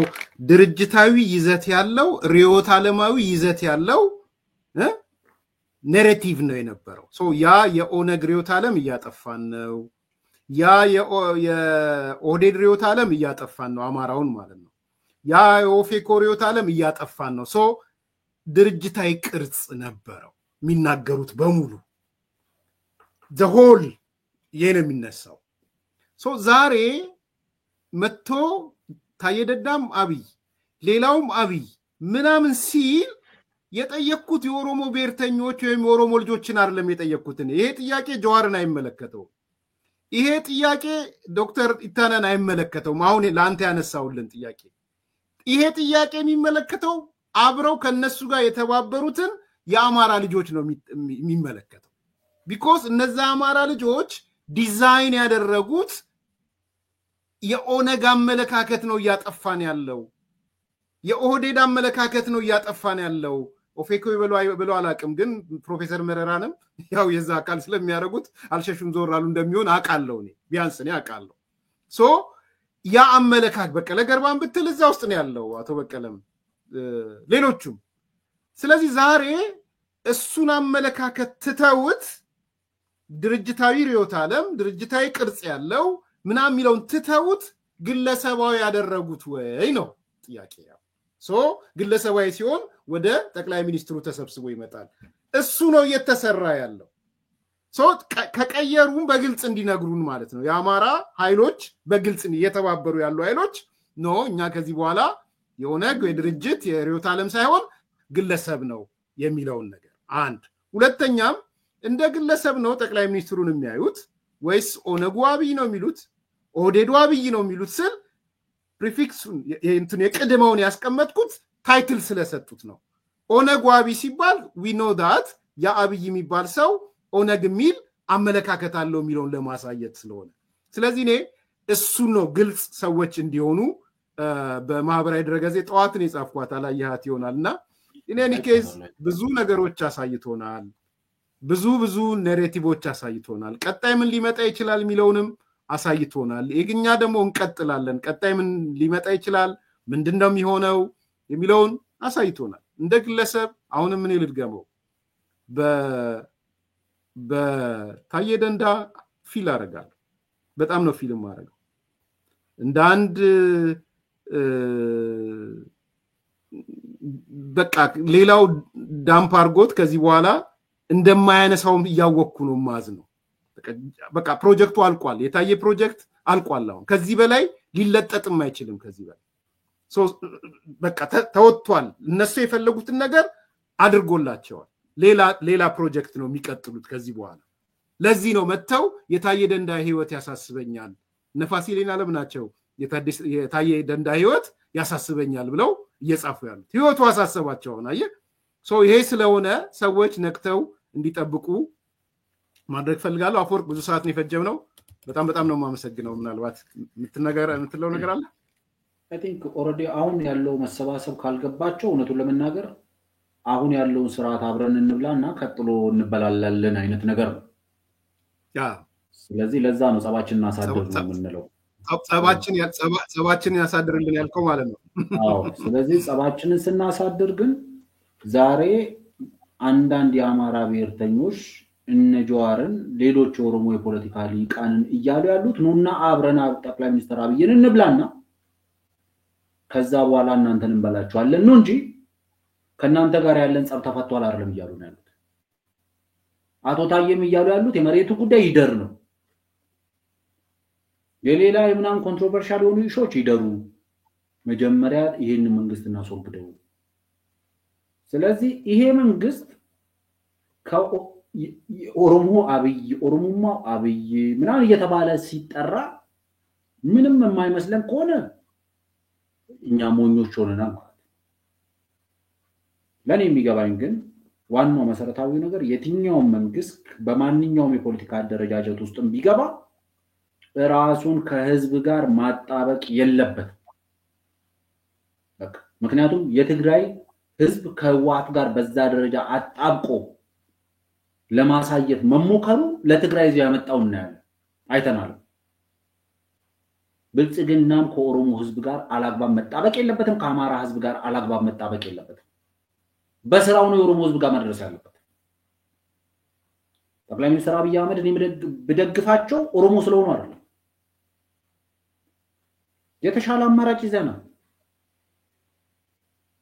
ድርጅታዊ ይዘት ያለው ሪዮት ዓለማዊ ይዘት ያለው ናሬቲቭ ነው የነበረው ሶ ያ የኦነግ ሪዮት ዓለም እያጠፋን ነው ያ የኦህዴድ ሪዮት ዓለም እያጠፋን ነው አማራውን ማለት ነው ያ የኦፌኮ ሪዮት ዓለም እያጠፋን ነው ሶ ድርጅታዊ ቅርጽ ነበረው የሚናገሩት በሙሉ the whole የነ የሚነሳው ሶ ዛሬ መጥቶ ታየደዳም አብይ ሌላውም አብይ ምናምን ሲል የጠየቁት የኦሮሞ ብሔርተኞች ወይም የኦሮሞ ልጆችን አይደለም የጠየቁት ይሄ ጥያቄ ጀዋርን አይመለከተው ይሄ ጥያቄ ዶክተር ኢታናን አይመለከተው አሁን ለአንተ ያነሳውልን ጥያቄ ይሄ ጥያቄ የሚመለከተው አብረው ከነሱ ጋር የተባበሩትን የአማራ ልጆች ነው የሚመለከተው because እነዛ አማራ ልጆች ዲዛይን ያደረጉት የኦነግ አመለካከት ነው ያጠፋን ያለው የኦህዴድ አመለካከት ነው ያጠፋን ያለው ኦፌኮ ብለው አላቅም ግን ፕሮፌሰር መረራንም ያው የዛ አካል ስለሚያደርጉት አልሸሹም ዞራሉ እንደሚሆን አቃለው እኔ ቢያንስ እኔ አቃለው ሶ ያ አመለካከት በቀለ ገርባን ብትል እዛ ውስጥ ነው ያለው አቶ በቀለም ሌሎቹም ስለዚህ ዛሬ እሱን አመለካከት ትተውት ድርጅታዊ ርዕዮተ ዓለም ድርጅታዊ ቅርጽ ያለው ምናምን የሚለውን ትተውት ግለሰባዊ ያደረጉት ወይ ነው ጥያቄው ግለሰባዊ ሲሆን ወደ ጠቅላይ ሚኒስትሩ ተሰብስቦ ይመጣል እሱ ነው እየተሰራ ያለው ከቀየሩም በግልጽ እንዲነግሩን ማለት ነው የአማራ ኃይሎች በግልጽ እየተባበሩ ያሉ ኃይሎች ነው እኛ ከዚህ በኋላ የኦነግ የድርጅት የርዕዮተ ዓለም ሳይሆን ግለሰብ ነው የሚለውን ነገር አንድ ሁለተኛም እንደ ግለሰብ ነው ጠቅላይ ሚኒስትሩን የሚያዩት ወይስ ኦነግ አብይ ነው የሚሉት ኦህዴድ አብይ ነው የሚሉት ስል ፕሪፊክሱን የቅድመውን ያስቀመጥኩት ታይትል ስለሰጡት ነው ኦነግ አብይ ሲባል we know that ያ አብይ የሚባል ሰው ኦነግ የሚል አመለካከት አለው የሚለውን ለማሳየት ስለሆነ ስለዚህ እኔ እሱ ነው ግልጽ ሰዎች እንዲሆኑ በማህበራዊ ድረገጽ ጠዋት ነው የጻፍኳት አላየሃት ይሆናልና እኔ ኬዝ ብዙ ነገሮች አሳይቶናል ብዙ ናሬቲቮች አሳይቶናል ቀጣይ ምን ሊመጣ ይችላል የሚለውንም አሳይቶናል የግኛ ደግሞ እንቀጥላለን ቀጣይ ምን ሊመጣ ይችላል ምንድነው የሚሆነው የሚለውን አሳይቶናል እንደ ግለሰብ አሁንም ምን ልድገመው በታየ ደንዳ ፊል አረጋል በጣም ነው ፊልም ማረጋው እንደ አንድ በቃ ሌላው ዳምፕ አርጎት ከዚህ በኋላ እንደማያነሳው ያወኩ ነው ማዝ ነው በቃ ፕሮጀክቱ አልቋል የታየ ፕሮጀክት አልቋል አሁን ከዚህ በላይ ሊለጠጥም አይችልም ከዚህ በላይ በቃ ተወጥቷል እነሱ የፈለጉትን ነገር አድርጎላቸዋል ሌላ ፕሮጀክት ነው የሚቀጥሉት ከዚህ በኋላ ለዚህ ነው መተው የታየ ደንዳ ህይወት ያሳስበኛል ነፋሲሌና ለምናቸው የታየ ደንዳ ህይወት ያሳስበኛል ብለው እየጻፉ ያሉት ህይወቱ አሳሰባቸው አየ ይሄ ስለሆነ ሰዎች ነክተው እንዲጠብቁ ማድረግ ፈልጋለሁ አፎርክ ብዙ ሰዓት ነው የፈጀው ነው በጣም ነው ማመሰግነው ምናልባት የምትለው ነገር አለ I think already አሁን ያለው መሰባሰብ ካልገባቸው እውነቱን ለመናገር አሁን ያለውን ስርዓት አብረን እንብላና ቀጥሎ እንበላላለን አይነት ነገር ነው ያ ስለዚህ ለዛ ነው ጸባችንን አሳድር ነው የምንለው ጸባችንን ያሳድርልን ያልከው ማለት ነው አዎ ስለዚህ ጸባችንን ስናሳድር ግን ዛሬ አንዳንድ የአማራ ብሔርተኞች እነጆዋርን ሌሎች ኦሮሞ የፖለቲካ ሊቃንን እያሉ ያሉት ነውና አብረን ጠቅላይ ሚኒስትር አብይን እንብላና ከዛ በኋላ እናንተን እንበላችኋለን ነው እንጂ ከናንተ ጋር ያለን ጸብ ተፈቷል አይደለም እያሉ ነው ያሉት አቶ ታየም እያሉ ያሉት የመሬቱ ጉዳይ ይደር ነው የሌላ የምናን ኮንትሮቨርሻል የሆኑ ኢሹዎች ይደሩ መጀመሪያ ይሄን መንግስት እናስወግደው ስለዚህ ይሄ መንግስት ኦሮሞ አብይ ምናን እየተባለ ሲጠራ ምንም የማይመስለን ከሆነ እኛ ሞኞች ሆነናል ማለት ለኔ የሚገባኝ ግን ዋናው መሰረታዊ ነገር የትኛው መንግስት በማንኛውም የፖለቲካ አደረጃጀት ውስጥም ቢገባ ራሱን ከህዝብ ጋር ማጣበቅ የለበትም ምክንያቱም የትግራይ ህዝብ ከህወሓት ጋር በዛ ደረጃ አጣብቆ ለማሳየት መሞከሩ ለትግራይ ህዝብ ያመጣው እናያለን አይተናል ብልጽግናም ከኦሮሞ ህዝብ ጋር አላግባብ መጣበቅ የለበትም ከአማራ ህዝብ ጋር አላግባብ መጣበቅ የለበትም በስራው ነው የኦሮሞ ህዝብ ጋር መድረስ ያለበት ጠቅላይ ሚኒስትር አብይ አህመድ እኔ በደግፋቸው ኦሮሞ ስለሆኑ አይደለም የተሻለ አማራጭ ይዘና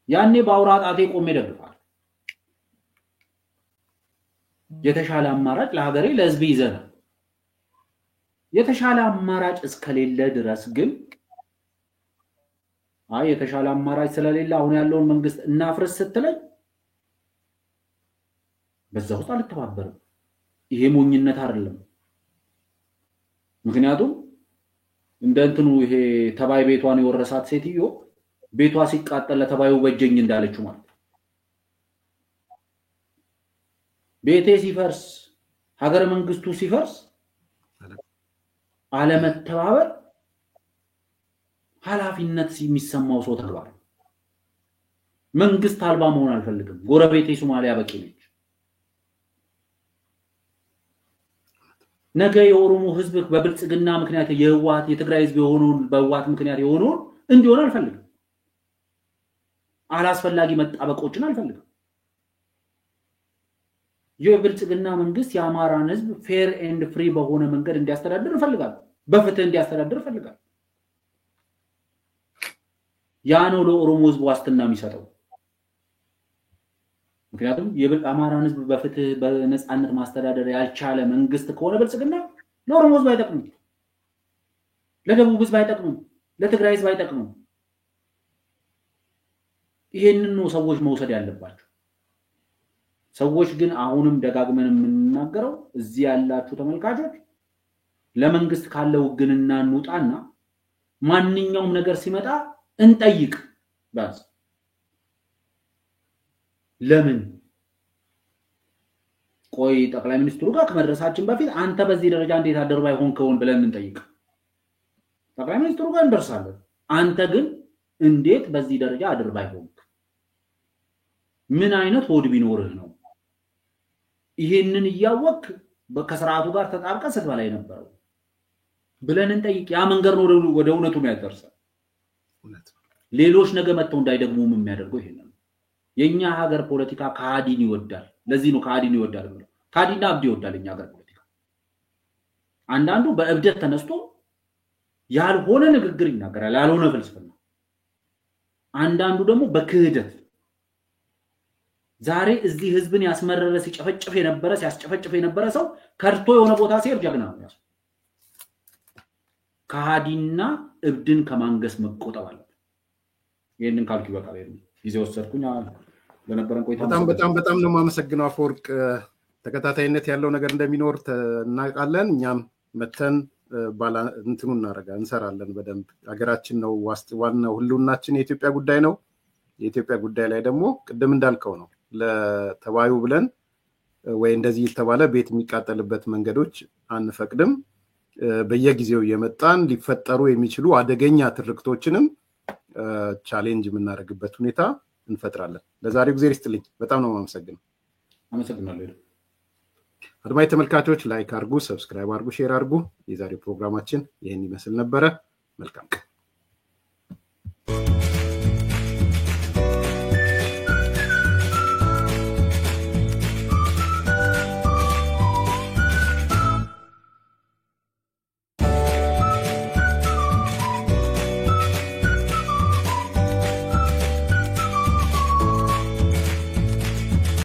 ያኔ ባውራ ጣቴ ቆሜ ደግፋል የተሻለ አማራጭ ለሀገሬ ለህዝብ ይዘና የተሻለ አማራጭ እስከሌለ ድረስ ግን የተሻለ አማራጭ ስለሌለ አሁን ያለውን መንግስት እናፍርስ ስትለኝ በዛው አልተባበረም ይሄ ሞኝነት አይደለም ምክንያቱም እንደንትኑ ይሄ ተባይ ቤቷን የወረሳት ሴትዮ ቤቷ ሲቃጠል ለተባዩ በጀኝ እንዳለችው ማለት ቤቴ ሲፈርስ ሀገረ መንግስቱ ሲፈርስ አለመተባበር ኃላፊነት የሚሰማው ሰው ተግባር መንግስት አልባ መሆን አልፈልግም ጎረቤቴ ሶማሊያ በቂ ነች ነገ የኦሮሞ ህዝብ በብልጽግና ምክንያት የህወሓት የትግራይ ህዝብ የሆነውን በህወሓት ምክንያት የሆነውን እንዲሆን አልፈልግም አላስፈላጊ መጣበቆችን አልፈልግም። የብልጽግና መንግስት የአማራን ህዝብ ፌር ኤንድ ፍሪ በሆነ መንገድ እንዲያስተዳድር ይፈልጋል። በፍትህ እንዲያስተዳድር ይፈልጋል። ያ ነው ለኦሮሞ ህዝብ ዋስትና የሚሰጠው። ምክንያቱም የአማራን ህዝብ በፍትህ በነፃነት ማስተዳደር ያልቻለ መንግስት ከሆነ ብልጽግና ለኦሮሞ ህዝብ አይጠቅምም፣ ለደቡብ ህዝብ አይጠቅምም፣ ለትግራይ ህዝብ አይጠቅምም። ይሄንን ነው ሰዎች መውሰድ ያለባቸው። ሰዎች ግን አሁንም ደጋግመን የምንናገረው እዚህ ያላችሁ ተመልካቾች ለመንግስት ካለው ግንና እንውጣና ማንኛውም ነገር ሲመጣ እንጠይቅ። ባስ ለምን ቆይ ጠቅላይ ሚኒስትሩ ጋር ከመድረሳችን በፊት አንተ በዚህ ደረጃ እንዴት አደርባይ ሆንከውን ብለን እንጠይቅ። ጠቅላይ ሚኒስትሩ ጋር እንደርሳለን። አንተ ግን እንዴት በዚህ ደረጃ አደርባይ ሆንክ? ምን አይነት ሆድ ቢኖርህ ነው ይሄንን እያወቅ ከስርዓቱ ጋር ተጣብቀ ስትበላ የነበረው ብለን እንጠይቅ። ያ መንገድ ነው ወደ እውነቱ የሚያደርሰው። ሌሎች ነገ መተው እንዳይደግሙም የሚያደርገው ይሄን ነው። የኛ ሀገር ፖለቲካ ካዲን ይወዳል። ለዚህ ነው ካዲን ይወዳል ብለው ካዲና አብዲ ይወዳል የኛ ሀገር ፖለቲካ። አንዳንዱ በእብደት ተነስቶ ያልሆነ ንግግር ይናገራል፣ ያልሆነ ፍልስፍና። አንዳንዱ ደግሞ በክህደት ዛሬ እዚህ ህዝብን ያስመረረ ሲጨፈጭፍ የነበረ ሲያስጨፈጭፍ የነበረ ሰው ከርቶ የሆነ ቦታ ሲር ጀግና ነው። ካዲና እብድን ከማንገስ መቆጠብ አለበት። ይሄንን ካልኩ ይበቃል። ጊዜ ወሰድኩኝ። ለነበረን ቆይታ በጣም ነው የማመሰግነው አፈወርቅ። ተከታታይነት ያለው ነገር እንደሚኖር እናውቃለን። እኛም መተን እንትኑ እንሰራለን በደንብ። ሀገራችን ነው ዋናው ሁሉናችን የኢትዮጵያ ጉዳይ ነው። የኢትዮጵያ ጉዳይ ላይ ደግሞ ቅድም እንዳልከው ነው ለተባዩ ብለን ወይ እንደዚህ የተባለ ቤት የሚቃጠልበት መንገዶች አንፈቅድም። በየጊዜው የመጣን ሊፈጠሩ የሚችሉ አደገኛ ትርክቶችንም ቻሌንጅ የምናደርግበት ሁኔታ እንፈጥራለን። ለዛሬው ጊዜ ይስጥልኝ። በጣም ነው የማመሰግነው። አመሰግናለሁ። አድማጭ ተመልካቾች ላይክ አድርጉ፣ ሰብስክራይብ አድርጉ፣ ሼር አድርጉ። የዛሬው ፕሮግራማችን ይሄን ይመስል ነበረ። መልካም